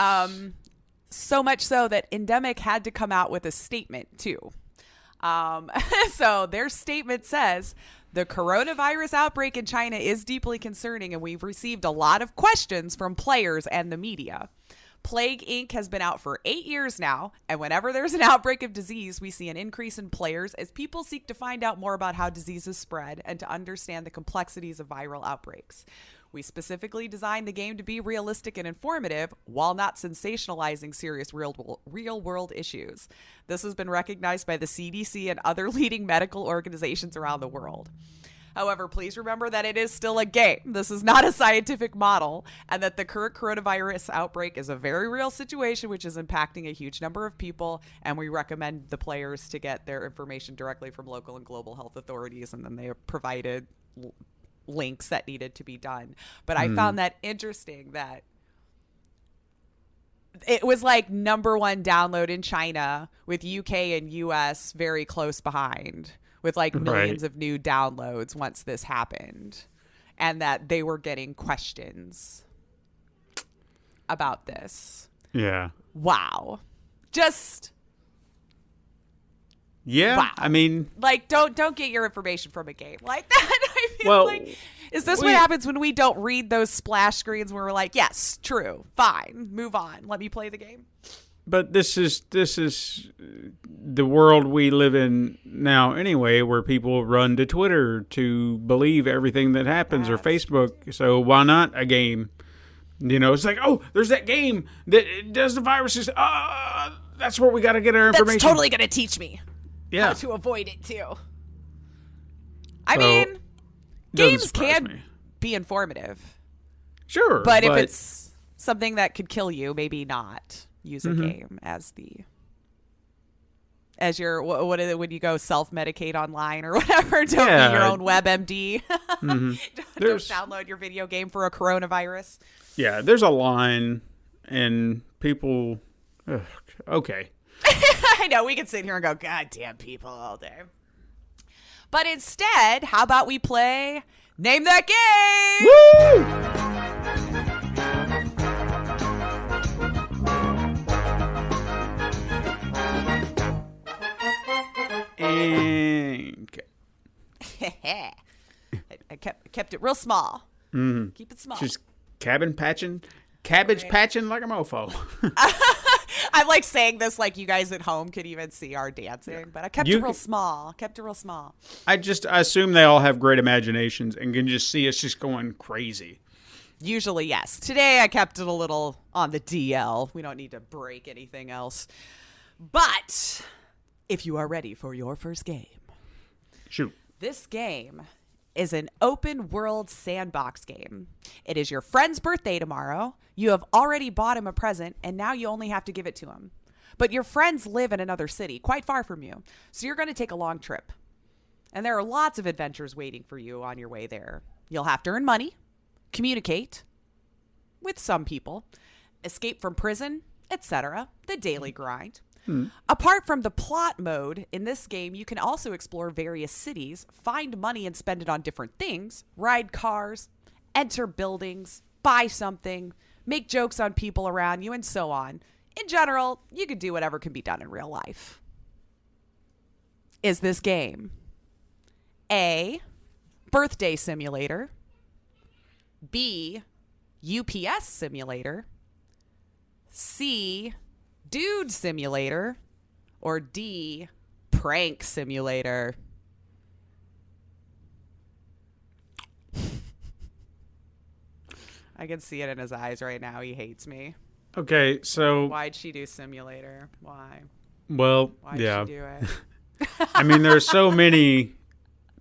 So much so that Endemic had to come out with a statement too. So their statement says The coronavirus outbreak in China is deeply concerning, and we've received a lot of questions from players and the media. Plague Inc. has been out for 8 years now, and whenever there's an outbreak of disease, we see an increase in players as people seek to find out more about how diseases spread and to understand the complexities of viral outbreaks. We specifically designed the game to be realistic and informative while not sensationalizing serious real-world issues. This has been recognized by the CDC and other leading medical organizations around the world. However, please remember that it is still a game. This is not a scientific model, and that the current coronavirus outbreak is a very real situation which is impacting a huge number of people, and we recommend the players to get their information directly from local and global health authorities, and then they have provided links that needed to be done. But I found that interesting that it was like #1 download in China with UK and US very close behind, with like millions of new downloads once this happened, and that they were getting questions about this. Yeah. Wow. Just wow. I mean, like don't get your information from a game like that. I feel well, like, is this what happens when we don't read those splash screens where we're like, yes, true, fine, move on, let me play the game? But this is the world we live in now anyway, where people run to Twitter to believe everything that happens, or Facebook. So why not a game? You know, it's like, oh, there's that game that does the viruses. That's where we got to get our information. That's totally going to teach me how to avoid it too. I mean, games can be informative. Sure. But if it's something that could kill you, maybe not. Use a game as your what is it when you go self-medicate online or whatever. Don't be your own WebMD. Don't download your video game for a coronavirus. Yeah, there's a line, and people. Okay. I know we can sit here and go, God damn people all day. But instead, how about we play Name That Game? Woo! I kept it real small. Keep it small. Just cabbage patching like a mofo. I'm like saying this like you guys at home could even see our dancing, but I kept it real small. I assume they all have great imaginations and can just see us just going crazy. Usually, yes. Today I kept it a little on the DL. We don't need to break anything else. But if you are ready for your first game. Shoot. This game is an open world sandbox game. It is your friend's birthday tomorrow. You have already bought him a present, and now you only have to give it to him. But your friends live in another city, quite far from you. So you're going to take a long trip. And there are lots of adventures waiting for you on your way there. You'll have to earn money, communicate with some people, escape from prison, etc. The daily grind. Apart from the plot mode, in this game, you can also explore various cities, find money and spend it on different things, ride cars, enter buildings, buy something, make jokes on people around you, and so on. In general, you can do whatever can be done in real life. Is this game A, Birthday Simulator, B, UPS Simulator, C, Dude Simulator, or D, Prank Simulator? I can see it in his eyes right now. He hates me. Okay, so Why'd she do Simulator? Why? Well, Why'd yeah. she do it? I mean, there are so many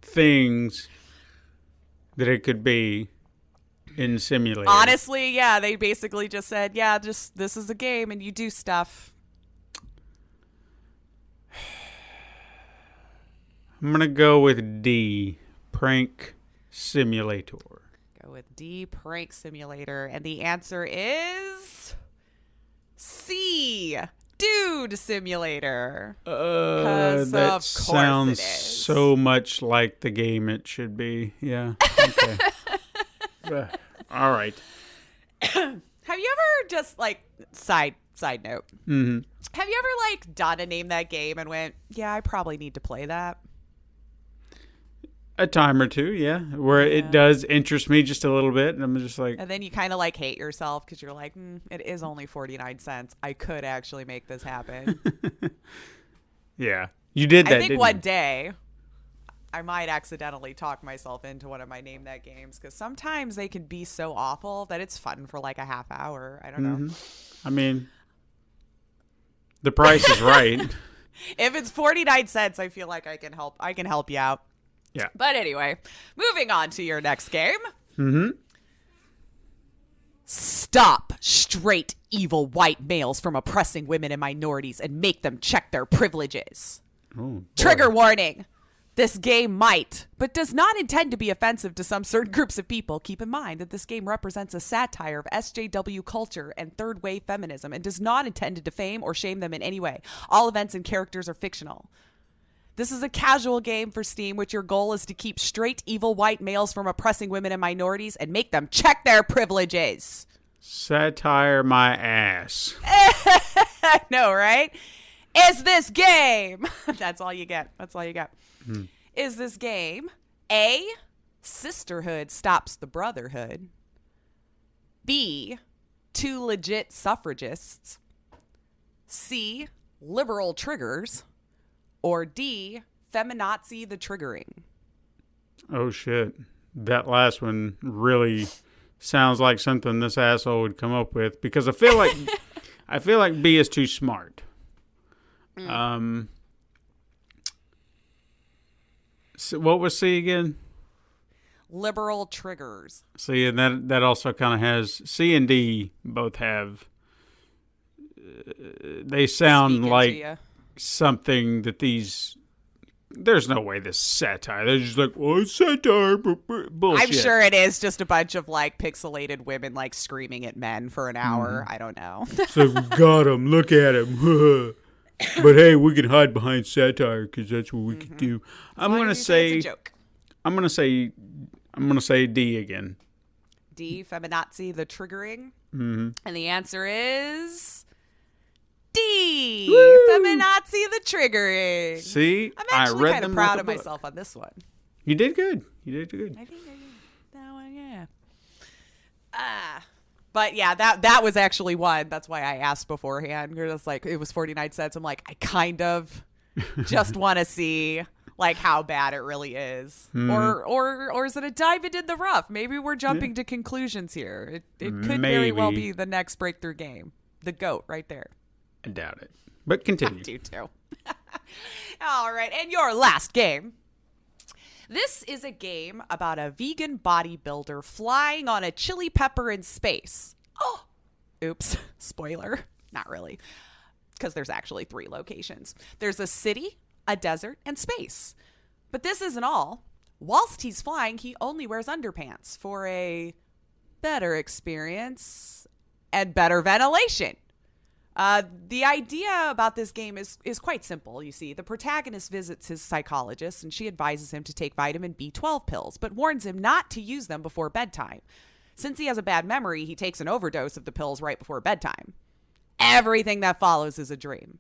things that it could be in Simulator. Honestly, yeah, they basically just said, yeah, just this is a game and you do stuff. I'm going to go with D, Prank Simulator. Go with D, Prank Simulator. And the answer is C, Dude Simulator. That sounds so much like the game it should be. Yeah. Okay. All right. Have you ever just like side note? Mm-hmm. Have you ever like done a Name That Game and went, yeah, I probably need to play that? A time or two, yeah, where it does interest me just a little bit, and I'm just like... And then you kind of like hate yourself because you're like, it is only 49 cents. I could actually make this happen. Yeah. You did that, I think didn't one you? day I might accidentally talk myself into one of my Name That games because sometimes they can be so awful that it's fun for like a half hour. I don't know. I mean, the price is right. If it's 49 cents, I feel like I can help you out. Yeah. But anyway, moving on to your next game. Stop straight evil white males from oppressing women and minorities and make them check their privileges. Oh, Trigger warning. This game might, but does not intend to be offensive to some certain groups of people. Keep in mind that this game represents a satire of SJW culture and third-wave feminism and does not intend to defame or shame them in any way. All events and characters are fictional. This is a casual game for Steam, which your goal is to keep straight evil white males from oppressing women and minorities and make them check their privileges. Satire my ass. I know, right? Is this game? That's all you get. That's all you get. Is this game A, sisterhood stops the brotherhood? B, two legit suffragists? C, liberal triggers? Or D, feminazi the triggering? Oh, shit. That last one really sounds like something this asshole would come up with because I feel like B is too smart. So what was C again? Liberal triggers. See, and that also kind of has C and D both have. They sound Speaking to like ya. something that these. There's no way this is satire. They're just like, well, it's satire, bullshit. I'm sure it is just a bunch of like pixelated women like screaming at men for an hour. I don't know. So got him. Look at him. But hey, we can hide behind satire because that's what we can do. I'm gonna say it's a joke. I'm gonna say D again. D, feminazi the triggering. And the answer is D, feminazi the triggering. See, I'm I actually read kind of them proud like a of book. myself on this one. You did good. You did good. I think I did that one, yeah. But yeah, that was actually one. That's why I asked beforehand. You're just like, it was 49 cents. I'm like, I kind of just want to see like how bad it really is. Or is it a dive into the rough? Maybe we're jumping to conclusions here. It could very well Maybe. be the next breakthrough game. The GOAT right there. I doubt it. But continue. I do too. All right, and your last game. This is a game about a vegan bodybuilder flying on a chili pepper in space. Oh, oops. Spoiler. Not really. Because there's actually 3 locations. There's a city, a desert, and space. But this isn't all. Whilst he's flying, he only wears underpants for a better experience and better ventilation. The idea about this game is quite simple. You see, the protagonist visits his psychologist and she advises him to take vitamin B12 pills, but warns him not to use them before bedtime. Since he has a bad memory, he takes an overdose of the pills right before bedtime. Everything that follows is a dream.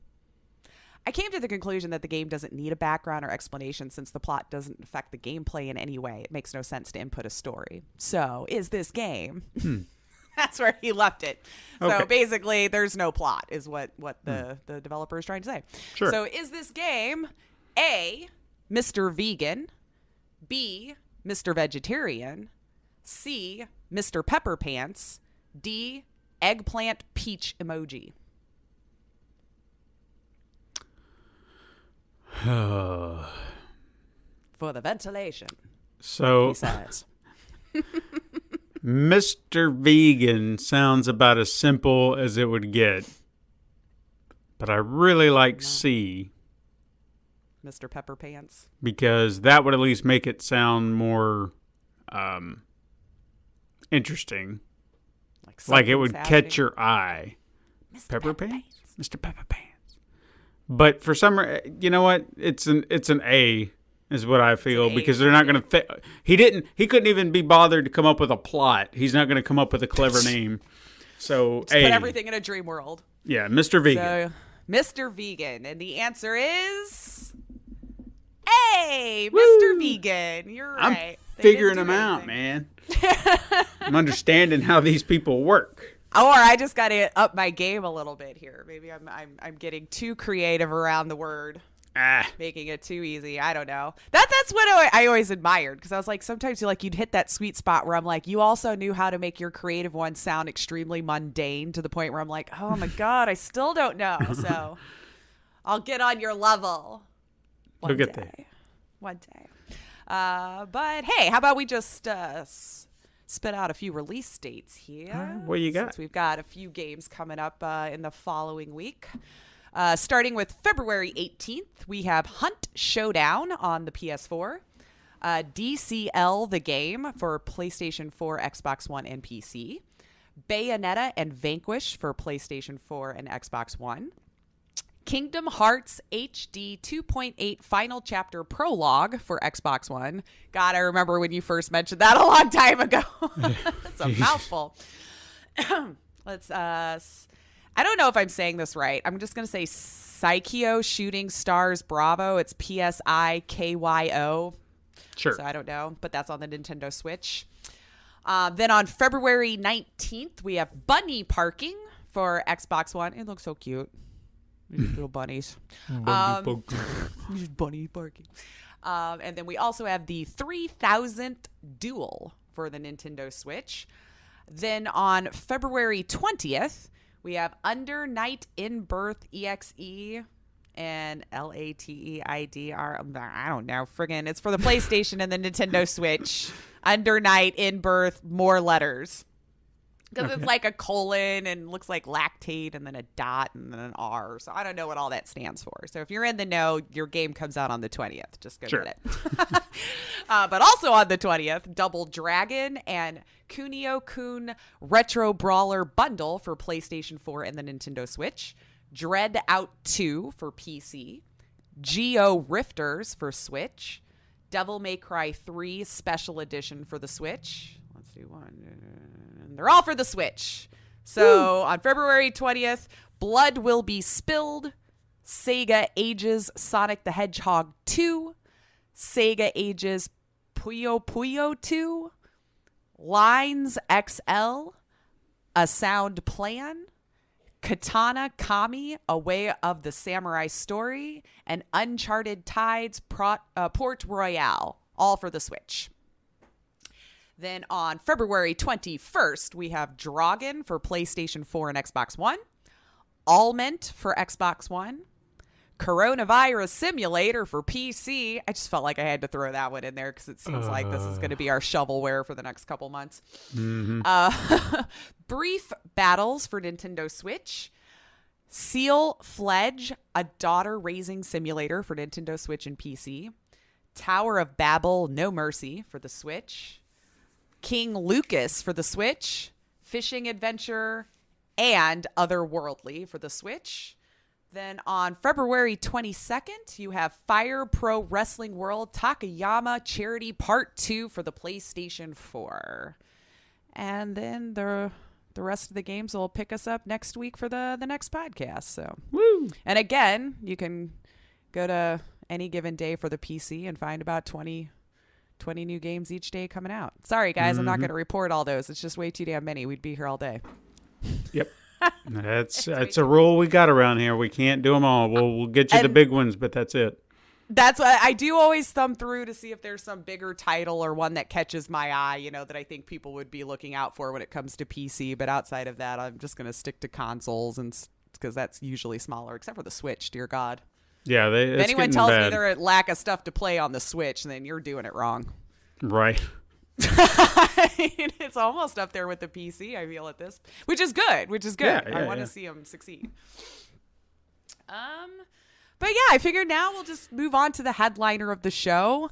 I came to the conclusion that the game doesn't need a background or explanation since the plot doesn't affect the gameplay in any way. It makes no sense to input a story. So, is this game? That's where he left it. Okay. So basically, there's no plot, is what the developer is trying to say. Sure. So is this game A, Mr. Vegan, B, Mr. Vegetarian, C, Mr. Pepper Pants, D, Eggplant Peach Emoji? For the ventilation, So he says. Mr. Vegan sounds about as simple as it would get. But I really like C Mr. Pepper Pants. because that would at least make it sound more interesting. Like it would catch your eye. Mr. Pepper Pants? Mr. Pepper Pants. But for some you know what? It's an A is what I feel A, because they're not going to he couldn't even be bothered to come up with a plot. He's not going to come up with a clever name. So Just A. put everything in a dream world. Yeah, Mr. Vegan. So, Mr. Vegan. And the answer is Hey, Woo! Mr. Vegan, you're right. I'm figuring them out, man. I'm understanding how these people work. Or I just got to up my game a little bit here. Maybe I'm getting too creative around the word. Making it too easy. I don't know. That's what I always admired, because I was like, sometimes you'd hit that sweet spot where I'm like, you also knew how to make your creative one sound extremely mundane, to the point where I'm like, oh my God, I still don't know. So I'll get on your level one day. One day. But hey, how about we just spit out a few release dates here? What you got? Since we've got a few games coming up in the following week. Starting with February 18th, we have Hunt Showdown on the PS4, DCL the Game for PlayStation 4, Xbox One, and PC, Bayonetta and Vanquish for PlayStation 4 and Xbox One, Kingdom Hearts HD 2.8 Final Chapter Prologue for Xbox One. God, I remember when you first mentioned that a long time ago. That's a mouthful. Let's I don't know if I'm saying this right. I'm just going to say Psycho Shooting Stars Bravo. It's PSIKYO. Sure. So I don't know, but that's on the Nintendo Switch. Then on February 19th, we have Bunny Parking for Xbox One. It looks so cute. These little bunnies. Bunny Parking. And then we also have the 3000th Duel for the Nintendo Switch. Then on February 20th, we have Under Night in Birth EXE and LATEIDR. I don't know. Friggin'. It's for the PlayStation and the Nintendo Switch. Under Night in Birth, more letters. Because it's like a colon and looks like lactate and then a dot and then an R. So I don't know what all that stands for. So if you're in the know, your game comes out on the 20th. Just go get it. But also on the 20th, Double Dragon and Kunio-kun Retro Brawler Bundle for PlayStation 4 and the Nintendo Switch. Dread Out 2 for PC. Geo Rifters for Switch. Devil May Cry 3 Special Edition for the Switch. Let's do one. They're all for the Switch. So on February 20th, Blood Will Be Spilled, Sega Ages Sonic the Hedgehog 2, Sega Ages Puyo Puyo 2, Lines XL, A Sound Plan, Katana Kami, A Way of the Samurai Story, and Uncharted Tides Port Royale, all for the Switch. Then on February 21st, we have Dragon for PlayStation 4 and Xbox One, Alment for Xbox One, Coronavirus Simulator for PC. I just felt like I had to throw that one in there because it seems like this is going to be our shovelware for the next couple months. Brief Battles for Nintendo Switch, Seal Fledge, a daughter-raising simulator for Nintendo Switch and PC, Tower of Babel No Mercy for the Switch, King Lucas for the Switch, Fishing Adventure, and Otherworldly for the Switch. Then on February 22nd, you have Fire Pro Wrestling World Takayama Charity Part 2 for the PlayStation 4. And then the rest of the games will pick us up next week for the next podcast. So, Woo! And again, you can go to any given day for the PC and find about 20 new games each day coming out. Sorry, guys, I'm not going to report all those. It's just way too damn many. We'd be here all day. Yep. That's a rule we got around here. We can't do them all. We'll get you the big ones, but that's it. That's why I do always thumb through to see if there's some bigger title or one that catches my eye, that I think people would be looking out for when it comes to PC. But outside of that, I'm just going to stick to consoles, and because that's usually smaller, except for the Switch, dear God. Yeah, if anyone tells me they're at lack of stuff to play on the Switch, then you're doing it wrong. Right. It's almost up there with the PC, I feel, at this, which is good. Yeah, I want to see them succeed. But yeah, I figured now we'll just move on to the headliner of the show.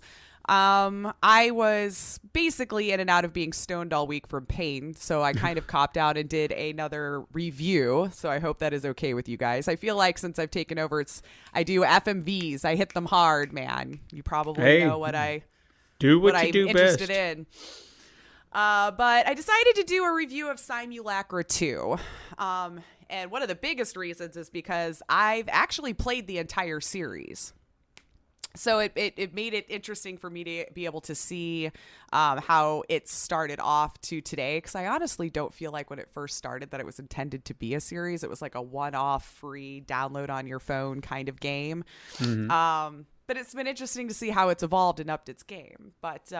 I was basically in and out of being stoned all week from pain, so I kind of copped out and did another review. So I hope that is okay with you guys. I feel like since I've taken over, I do FMVs. I hit them hard, man. You probably know what I'm interested in. But I decided to do a review of Simulacra 2. And one of the biggest reasons is because I've actually played the entire series. So it made it interesting for me to be able to see how it started off to today, because I honestly don't feel like when it first started that it was intended to be a series. It was like a one-off free download on your phone kind of game. But it's been interesting to see how it's evolved and upped its game. But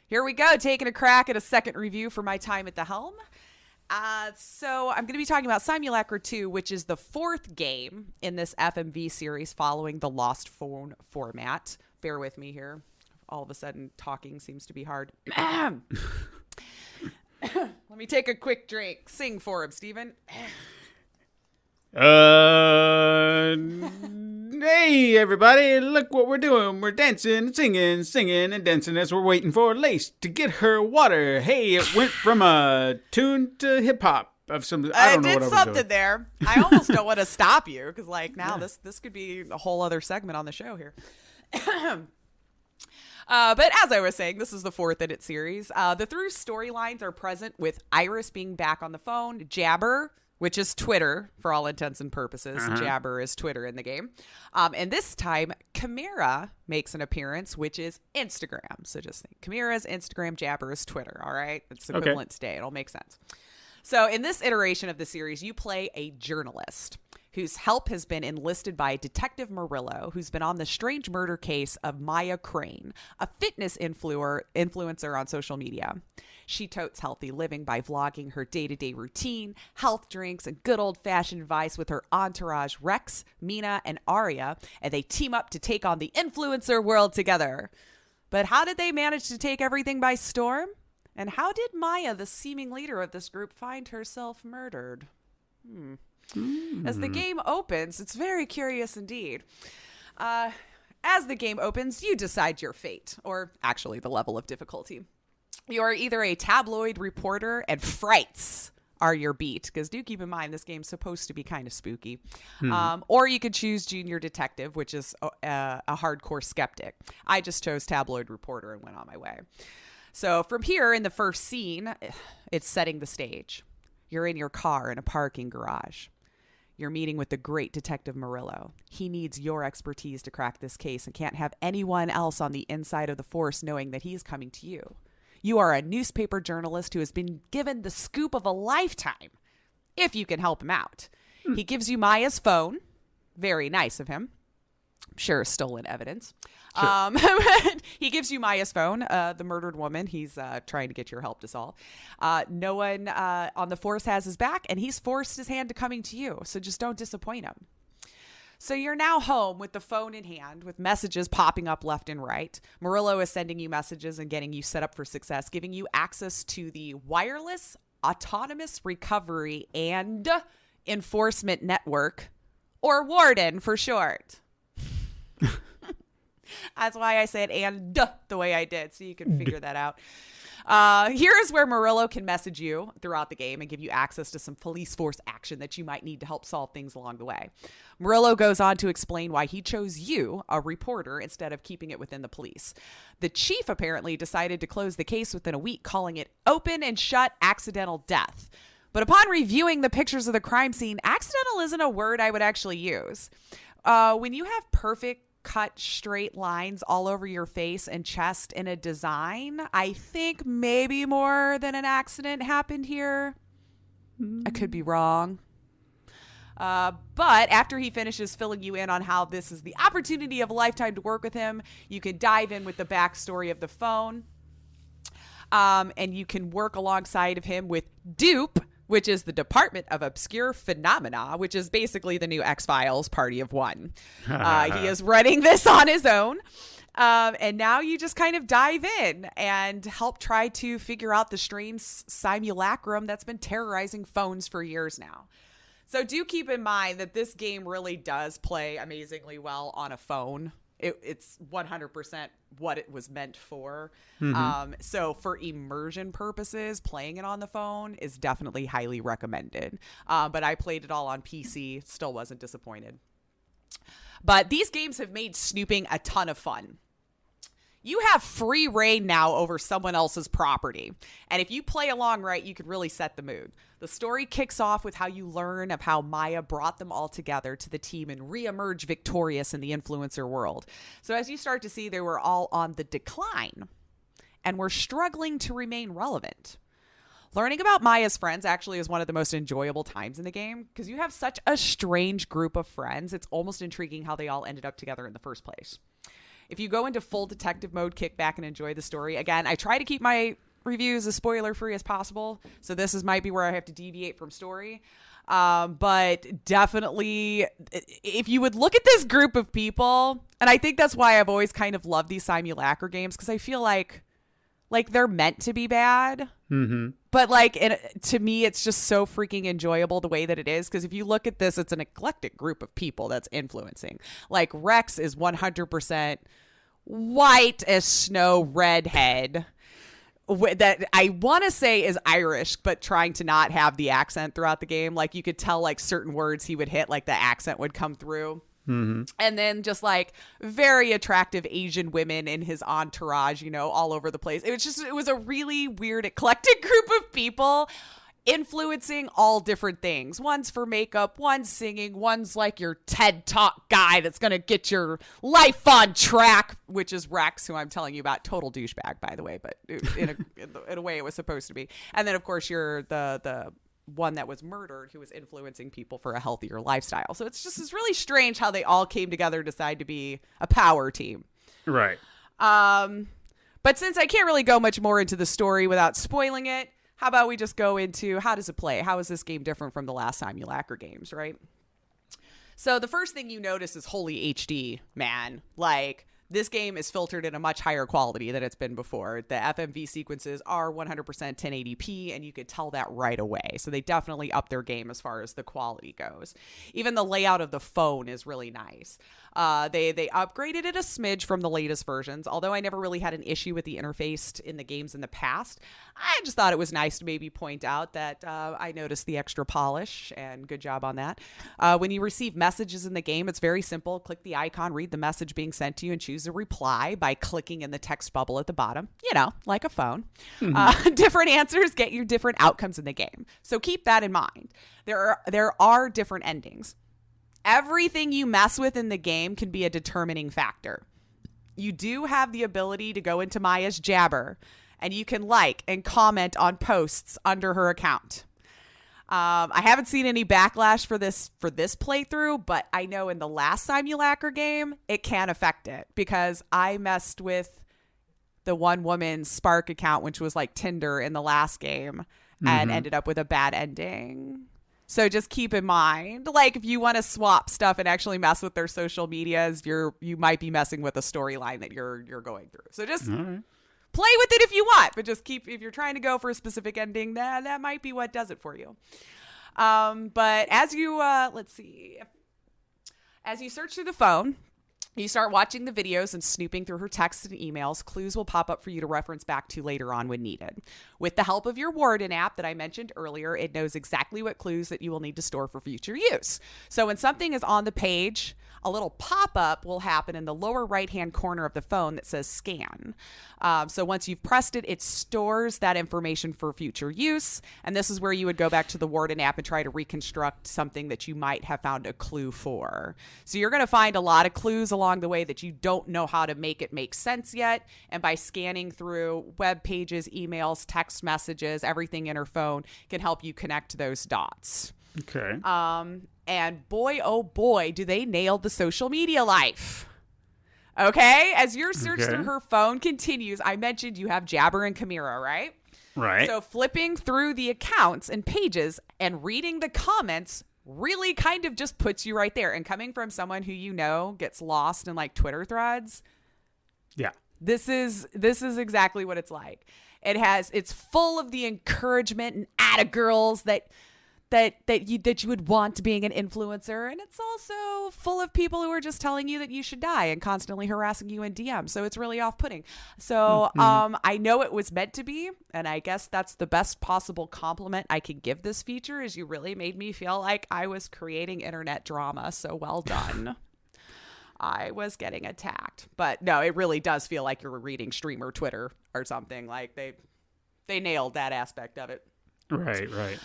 here we go, taking a crack at a second review for my time at the helm. So I'm going to be talking about Simulacra 2, which is the fourth game in this FMV series following the Lost Phone format. Bear with me here. All of a sudden, talking seems to be hard. Let me take a quick drink. Sing for him, Steven. Hey, everybody, look what we're doing. We're dancing, singing, and dancing as we're waiting for Lace to get her water. Hey, it went from a tune to hip-hop of some... I don't know what I was something doing. there. I almost don't want to stop you, because, like, now this could be a whole other segment on the show here. But as I was saying, this is the fourth in its series. The through storylines are present with Iris being back on the phone, Jabber, which is Twitter for all intents and purposes. Jabber is Twitter in the game. And this time, Chimera makes an appearance, which is Instagram. So just think, Chimera is Instagram, Jabber is Twitter, all right? It's equivalent today. It'll make sense. So in this iteration of the series, you play a journalist whose help has been enlisted by Detective Murillo, who's been on the strange murder case of Maya Crane, a fitness influencer on social media. She totes healthy living by vlogging her day-to-day routine, health drinks, and good old-fashioned advice with her entourage Rex, Mina, and Arya, and they team up to take on the influencer world together. But how did they manage to take everything by storm? And how did Maya, the seeming leader of this group, find herself murdered? As the game opens, it's very curious indeed. As the game opens, you decide your fate, or actually the level of difficulty. You are either a tabloid reporter, and frights are your beat, because do keep in mind this game's supposed to be kind of spooky. Or you could choose junior detective, which is a hardcore skeptic. I just chose tabloid reporter and went on my way. So from here in the first scene, it's setting the stage. You're in your car in a parking garage. You're meeting with the great Detective Murillo. He needs your expertise to crack this case and can't have anyone else on the inside of the force knowing that he's coming to you. You are a newspaper journalist who has been given the scoop of a lifetime, if you can help him out. He gives you Maya's phone. Very nice of him. I'm sure stolen evidence. Sure. He gives you Maya's phone, the murdered woman he's trying to get your help to solve. No one on the force has his back, and he's forced his hand to coming to you, so just don't disappoint him. So you're now home with the phone in hand, with messages popping up left and right. Murillo is sending you messages and getting you set up for success, giving you access to the Wireless Autonomous Recovery and Enforcement Network, or Warden for short. That's why I said and the way I did, so you can figure that out. Here is where Murillo can message you throughout the game and give you access to some police force action that you might need to help solve things along the way. Murillo goes on to explain why he chose you, a reporter, instead of keeping it within the police. The chief apparently decided to close the case within a week, calling it open and shut accidental death. But upon reviewing the pictures of the crime scene, accidental isn't a word I would actually use. When you have perfect cut straight lines all over your face and chest in a design, I think maybe more than an accident happened here. I could be wrong. But after he finishes filling you in on how this is the opportunity of a lifetime to work with him, you can dive in with the backstory of the phone. And you can work alongside of him with Dupe, which is the Department of Obscure Phenomena, which is basically the new X-Files Party of One. He is running this on his own. And now you just kind of dive in and help try to figure out the strange simulacrum that's been terrorizing phones for years now. So do keep in mind that this game really does play amazingly well on a phone. It's 100% what it was meant for. So for immersion purposes, playing it on the phone is definitely highly recommended. But I played it all on PC, still wasn't disappointed. But these games have made snooping a ton of fun. you have free reign now over someone else's property. And if you play along right, you can really set the mood. The story kicks off with how you learn of how Maya brought them all together to the team and reemerge victorious in the influencer world. So as you start to see, they were all on the decline and were struggling to remain relevant. Learning about Maya's friends actually is one of the most enjoyable times in the game because you have such a strange group of friends. It's almost intriguing how they all ended up together in the first place. If you go into full detective mode, kick back and enjoy the story. Again, I try to keep my reviews as spoiler free as possible. So this might be where I have to deviate from story. But definitely, if you would look at this group of people, and I think that's why I've always kind of loved these Simulacra games, because I feel like they're meant to be bad. Mm-hmm. But to me, it's just so freaking enjoyable the way that it is. Because if you look at this, it's an eclectic group of people that's influencing. Like Rex is 100% white as snow redhead that I want to say is Irish, but trying to not have the accent throughout the game. Like you could tell like certain words he would hit, like the accent would come through. Mm-hmm. And then just like very attractive Asian women in his entourage, all over the place. It was a really weird, eclectic group of people influencing all different things. One's for makeup, one's singing, one's like your TED Talk guy that's going to get your life on track, which is Rex, who I'm telling you about. Total douchebag, by the way, but in a way it was supposed to be. And then, of course, you're the one that was murdered who was influencing people for a healthier lifestyle. So it's really strange how they all came together, decide to be a power team. Right. But since I can't really go much more into the story without spoiling it, how about we just go into how does it play? How is this game different from the last Simulacra games, right? So the first thing you notice is holy HD, man. Like, this game is filtered in a much higher quality than it's been before. The FMV sequences are 100% 1080p, and you could tell that right away. So they definitely upped their game as far as the quality goes. Even the layout of the phone is really nice. They upgraded it a smidge from the latest versions, although I never really had an issue with the interface in the games in the past. I just thought it was nice to maybe point out that I noticed the extra polish, and good job on that. When you receive messages in the game, it's very simple. Click the icon, read the message being sent to you, and choose a reply by clicking in the text bubble at the bottom, like a phone. Mm-hmm. Different answers get you different outcomes in the game. So keep that in mind. There are different endings. Everything you mess with in the game can be a determining factor. You do have the ability to go into Maya's Jabber, and you can like and comment on posts under her account. I haven't seen any backlash for this playthrough, but I know in the last Simulacra game, it can affect it because I messed with the one woman's Spark account, which was like Tinder in the last game, and ended up with a bad ending. So just keep in mind, like if you want to swap stuff and actually mess with their social medias, you might be messing with a storyline that you're going through. So just play with it if you want, but just if you're trying to go for a specific ending, that might be what does it for you. But as you as you search through the phone, you start watching the videos and snooping through her texts and emails. Clues will pop up for you to reference back to later on when needed. With the help of your Warden app that I mentioned earlier, it knows exactly what clues that you will need to store for future use. So when something is on the page, a little pop-up will happen in the lower right-hand corner of the phone that says scan. So once you've pressed it, it stores that information for future use. And this is where you would go back to the Warden app and try to reconstruct something that you might have found a clue for. So you're going to find a lot of clues along the way that you don't know how to make it make sense yet. And by scanning through web pages, emails, text messages, everything in her phone can help you connect those dots. Okay. And boy, oh boy, do they nail the social media life. Okay? As your search through her phone continues, I mentioned you have Jabber and Chimera, right? Right. So flipping through the accounts and pages and reading the comments really kind of just puts you right there. And coming from someone who gets lost in like Twitter threads. Yeah. This is exactly what it's like. It's full of the encouragement and atta-girls that you would want being an influencer, and it's also full of people who are just telling you that you should die and constantly harassing you in DMs. So it's really off-putting. So I know it was meant to be, and I guess that's the best possible compliment I could give this feature is you really made me feel like I was creating internet drama. So well done. I was getting attacked. But no, it really does feel like you're reading streamer Twitter or something. Like they nailed that aspect of it. Right.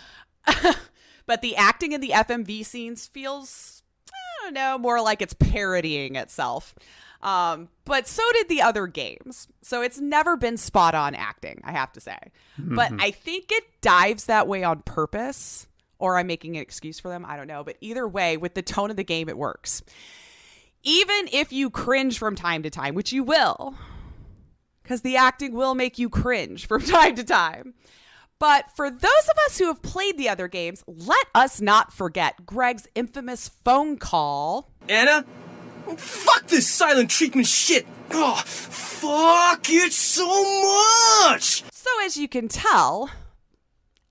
But the acting in the FMV scenes feels, I don't know, more like it's parodying itself. But so did the other games. So it's never been spot on acting, I have to say. But I think it dives that way on purpose, or I'm making an excuse for them. I don't know. But either way, with the tone of the game, it works. Even if you cringe from time to time, which you will, because the acting will make you cringe from time to time. But for those of us who have played the other games, let us not forget Greg's infamous phone call. Anna? Oh, fuck this silent treatment shit! Oh, fuck it so much! So as you can tell,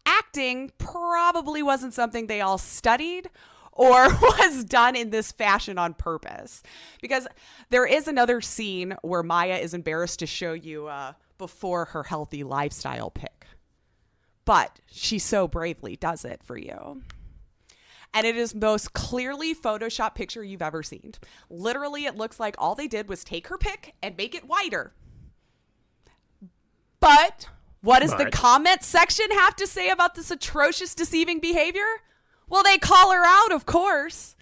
acting probably wasn't something they all studied or was done in this fashion on purpose. Because there is another scene where Maya is embarrassed to show you before her healthy lifestyle pic. But she so bravely does it for you. And it is the most clearly Photoshopped picture you've ever seen. Literally, it looks like all they did was take her pic and make it wider. But what does the comment section have to say about this atrocious, deceiving behavior? Well, they call her out, of course.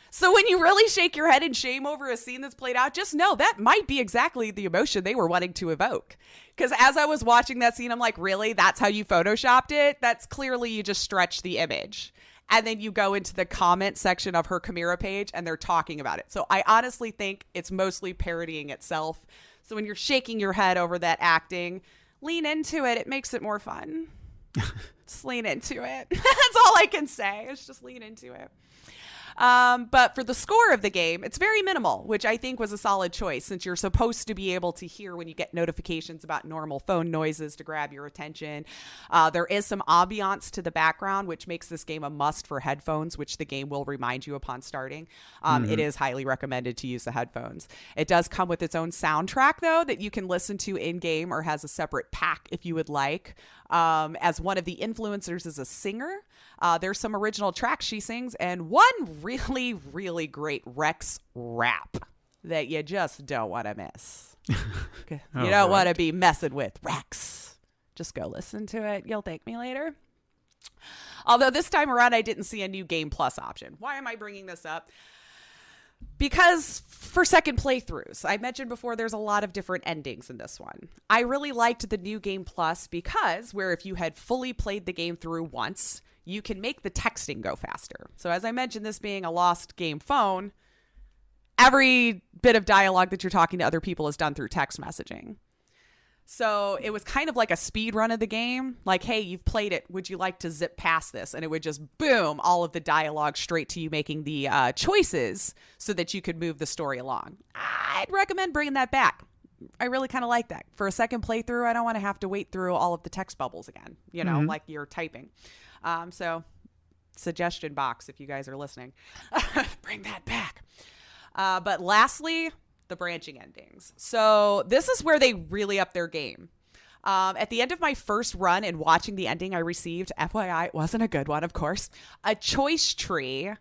So when you really shake your head in shame over a scene that's played out, just know that might be exactly the emotion they were wanting to evoke. Because as I was watching that scene, I'm like, really? That's how you Photoshopped it? That's clearly you just stretched the image. And then you go into the comment section of her Chimera page and they're talking about it. So I honestly think it's mostly parodying itself. So when you're shaking your head over that acting, lean into it. It makes it more fun. Just lean into it. That's all I can say. Is just lean into it. But for the score of the game, it's very minimal, which I think was a solid choice since you're supposed to be able to hear when you get notifications about normal phone noises to grab your attention. There is some ambiance to the background, which makes this game a must for headphones, which the game will remind you upon starting. It is highly recommended to use the headphones. It does come with its own soundtrack, though, that you can listen to in-game or has a separate pack if you would like. As one of the influencers is a singer, there's some original tracks she sings and one really, really great Rex rap that you just don't want to miss. You don't want to be messing with Rex. Just go listen to it. You'll thank me later. Although this time around, I didn't see a new Game Plus option. Why am I bringing this up? Because for second playthroughs, I mentioned before there's a lot of different endings in this one. I really liked the new Game Plus because where if you had fully played the game through once, you can make the texting go faster. So as I mentioned, this being a lost game phone, every bit of dialogue that you're talking to other people is done through text messaging. So it was kind of like a speed run of the game. Like, hey, you've played it. Would you like to zip past this? And it would just boom, all of the dialogue straight to you making the choices so that you could move the story along. I'd recommend bringing that back. I really kind of like that. For a second playthrough, I don't want to have to wait through all of the text bubbles again, you know, like you're typing. So suggestion box, if you guys are listening, bring that back. But lastly, the branching endings. So this is where they really up their game. At the end of my first run and watching the ending I received, FYI, it wasn't a good one, of course, a choice tree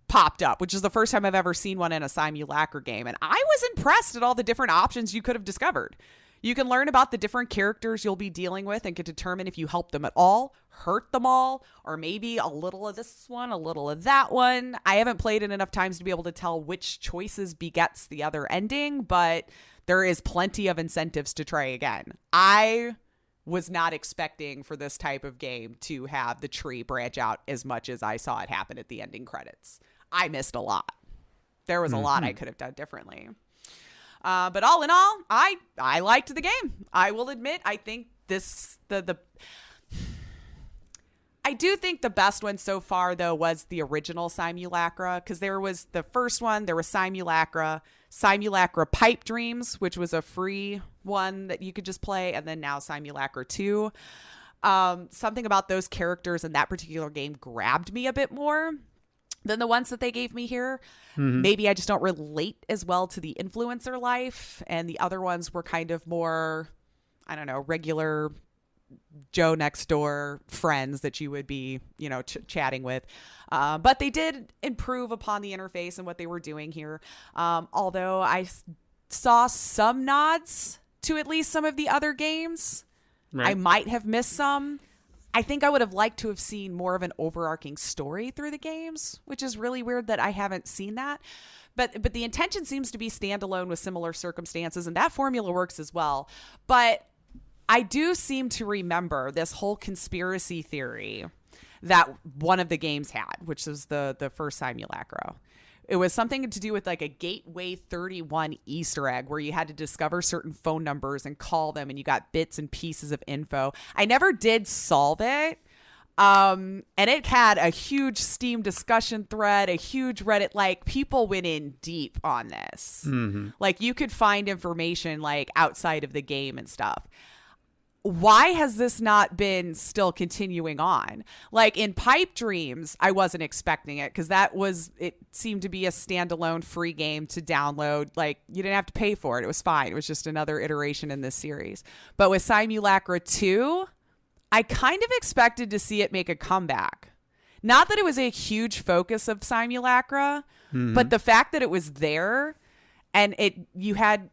popped up, which is the first time I've ever seen one in a Simulacra game. And I was impressed at all the different options you could have discovered. You can learn about the different characters you'll be dealing with and can determine if you help them at all, hurt them all, or maybe a little of this one, a little of that one. I haven't played it enough times to be able to tell which choices begets the other ending, but there is plenty of incentives to try again. I was not expecting for this type of game to have the tree branch out as much as I saw it happen at the ending credits. I missed a lot. There was a lot I could have done differently. But all in all, I liked the game. I will admit, I think I do think the best one so far, though, was the original Simulacra, because there was the first one, there was Simulacra Pipe Dreams, which was a free one that you could just play, and then now Simulacra 2. Something about those characters in that particular game grabbed me a bit more than the ones that they gave me here. Maybe I just don't relate as well to the influencer life, and the other ones were kind of more, I don't know, regular Joe next door friends that you would be, chatting with. But they did improve upon the interface and what they were doing here. Although I saw some nods to at least some of the other games. Right. I might have missed some. I think I would have liked to have seen more of an overarching story through the games, which is really weird that I haven't seen that. But the intention seems to be standalone with similar circumstances, and that formula works as well. But I do seem to remember this whole conspiracy theory that one of the games had, which was the first Simulacra. It was something to do with like a Gateway 31 Easter egg where you had to discover certain phone numbers and call them, and you got bits and pieces of info. I never did solve it. And it had a huge Steam discussion thread, a huge Reddit, like people went in deep on this. Mm-hmm. Like you could find information like outside of the game and stuff. Why has this not been still continuing on? Like in Pipe Dreams, I wasn't expecting it because it seemed to be a standalone free game to download. Like you didn't have to pay for it. It was fine. It was just another iteration in this series. But with Simulacra 2, I kind of expected to see it make a comeback. Not that it was a huge focus of Simulacra, but the fact that it was there and you had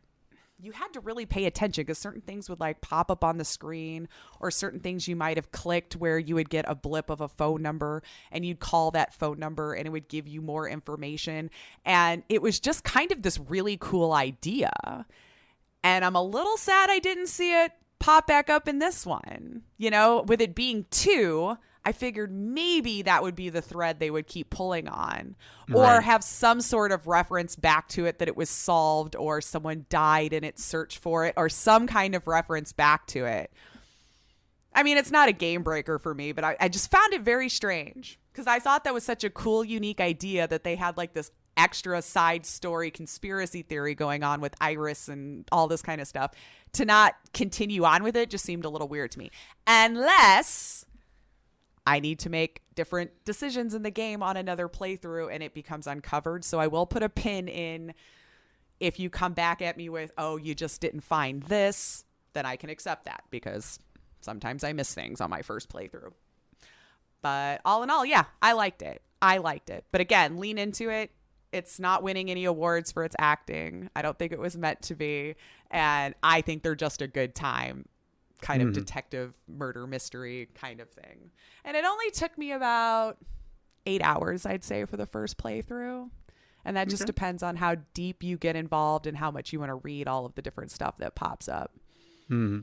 to really pay attention because certain things would like pop up on the screen, or certain things you might have clicked where you would get a blip of a phone number and you'd call that phone number and it would give you more information. And it was just kind of this really cool idea. And I'm a little sad I didn't see it pop back up in this one. With it being 2, I figured maybe that would be the thread they would keep pulling on, or have some sort of reference back to it that it was solved, or someone died in its search for it, or some kind of reference back to it. I mean, it's not a game breaker for me, but I just found it very strange because I thought that was such a cool, unique idea that they had like this extra side story conspiracy theory going on with Iris and all this kind of stuff. To not continue on with it just seemed a little weird to me. Unless I need to make different decisions in the game on another playthrough and it becomes uncovered. So I will put a pin in. If you come back at me with, oh, you just didn't find this, then I can accept that because sometimes I miss things on my first playthrough. But all in all, yeah, I liked it. But again, lean into it. It's not winning any awards for its acting. I don't think it was meant to be. And I think they're just a good time. Kind of detective murder mystery kind of thing. And it only took me about 8 hours, I'd say, for the first playthrough. And that just depends on how deep you get involved and how much you want to read all of the different stuff that pops up. Mm-hmm.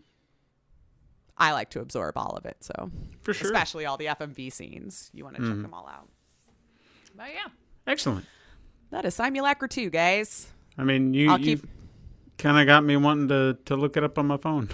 I like to absorb all of it. So for sure, especially all the FMV scenes. You want to check them all out. But yeah. Excellent. That is Simulacra 2, guys. I mean, you kind of got me wanting to look it up on my phone.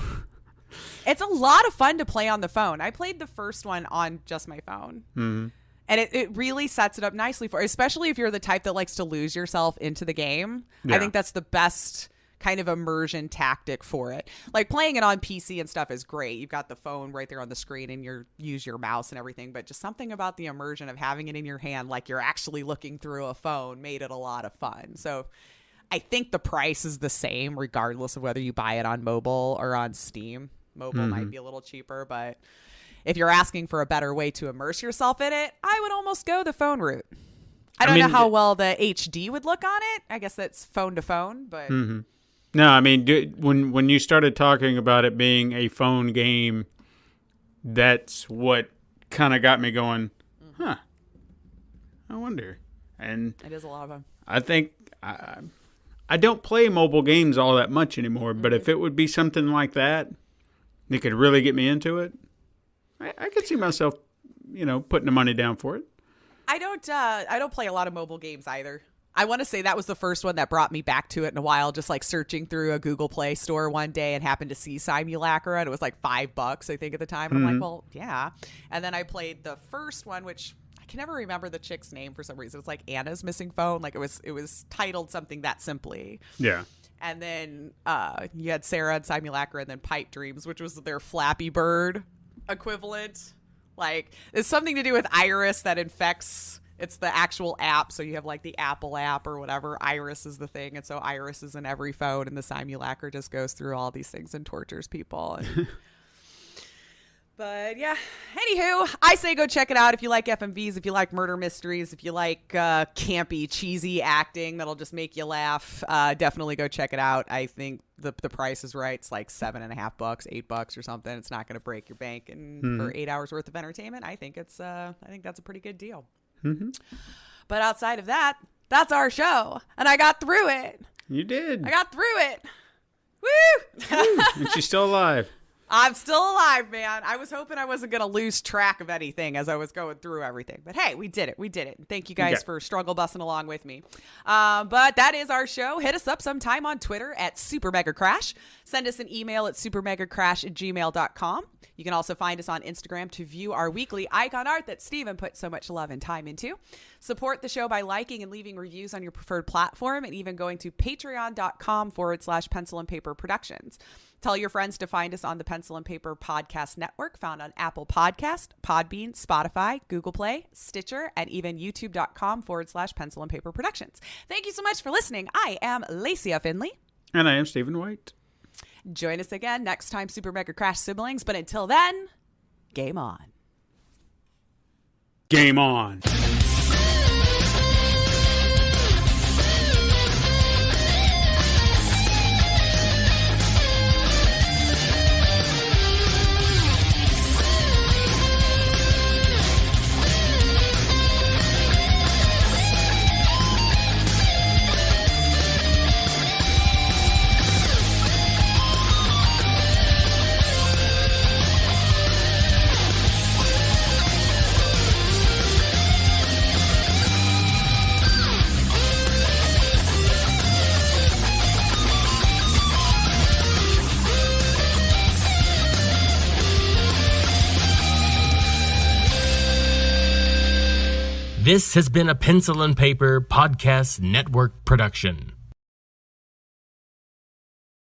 It's a lot of fun to play on the phone. I played the first one on just my phone. Mm-hmm. And it really sets it up nicely for, especially if you're the type that likes to lose yourself into the game. Yeah. I think that's the best kind of immersion tactic for it. Like playing it on PC and stuff is great. You've got the phone right there on the screen and you use your mouse and everything, but just something about the immersion of having it in your hand like you're actually looking through a phone made it a lot of fun. So I think the price is the same regardless of whether you buy it on mobile or on Steam. Mobile might be a little cheaper, but if you're asking for a better way to immerse yourself in it, I would almost go the phone route. I don't know how well the HD would look on it. I guess that's phone to phone, but no, I mean, when you started talking about it being a phone game, that's what kind of got me going, I wonder. And it is a lot of fun. I think I don't play mobile games all that much anymore, but if it would be something like that, it could really get me into it. I could see myself, putting the money down for it. I don't play a lot of mobile games either. I want to say that was the first one that brought me back to it in a while, just like searching through a Google Play store one day and happened to see Simulacra, and it was like $5, I think, at the time. And I'm like, well, yeah. And then I played the first one, which I can never remember the chick's name for some reason. It's like Anna's Missing Phone. Like it was titled something that simply. Yeah. And then you had Sarah and Simulacra, and then Pipe Dreams, which was their Flappy Bird equivalent. Like it's something to do with Iris that infects. It's the actual app. So you have like the Apple app or whatever. Iris is the thing. And so Iris is in every phone, and the Simulacra just goes through all these things and tortures people. And But yeah, anywho, I say go check it out if you like FMVs, if you like murder mysteries, if you like campy, cheesy acting that'll just make you laugh. Definitely go check it out. I think the price is right. It's like $7.50, $8 or something. It's not going to break your bank, and for 8 hours worth of entertainment, I think that's a pretty good deal. Mm-hmm. But outside of that, that's our show, and I got through it. You did. I got through it. Woo! And she's still alive. I'm still alive, man. I was hoping I wasn't going to lose track of anything as I was going through everything. But hey, we did it. We did it. Thank you guys for struggle busting along with me. But that is our show. Hit us up sometime on Twitter at SuperMegaCrash. Send us an email at supermegacrash@gmail.com. You can also find us on Instagram to view our weekly icon art that Steven put so much love and time into. Support the show by liking and leaving reviews on your preferred platform, and even going to patreon.com/Pencil and Paper Productions. Tell your friends to find us on the Pencil and Paper Podcast Network, found on Apple Podcast, Podbean, Spotify, Google Play, Stitcher, and even youtube.com/Pencil and Paper Productions. Thank you so much for listening. I am Lacia Finley. And I am Stephen White. Join us again next time, Super Mega Crash siblings. But until then, game on. Game on. This has been a Pencil and Paper Podcast Network production.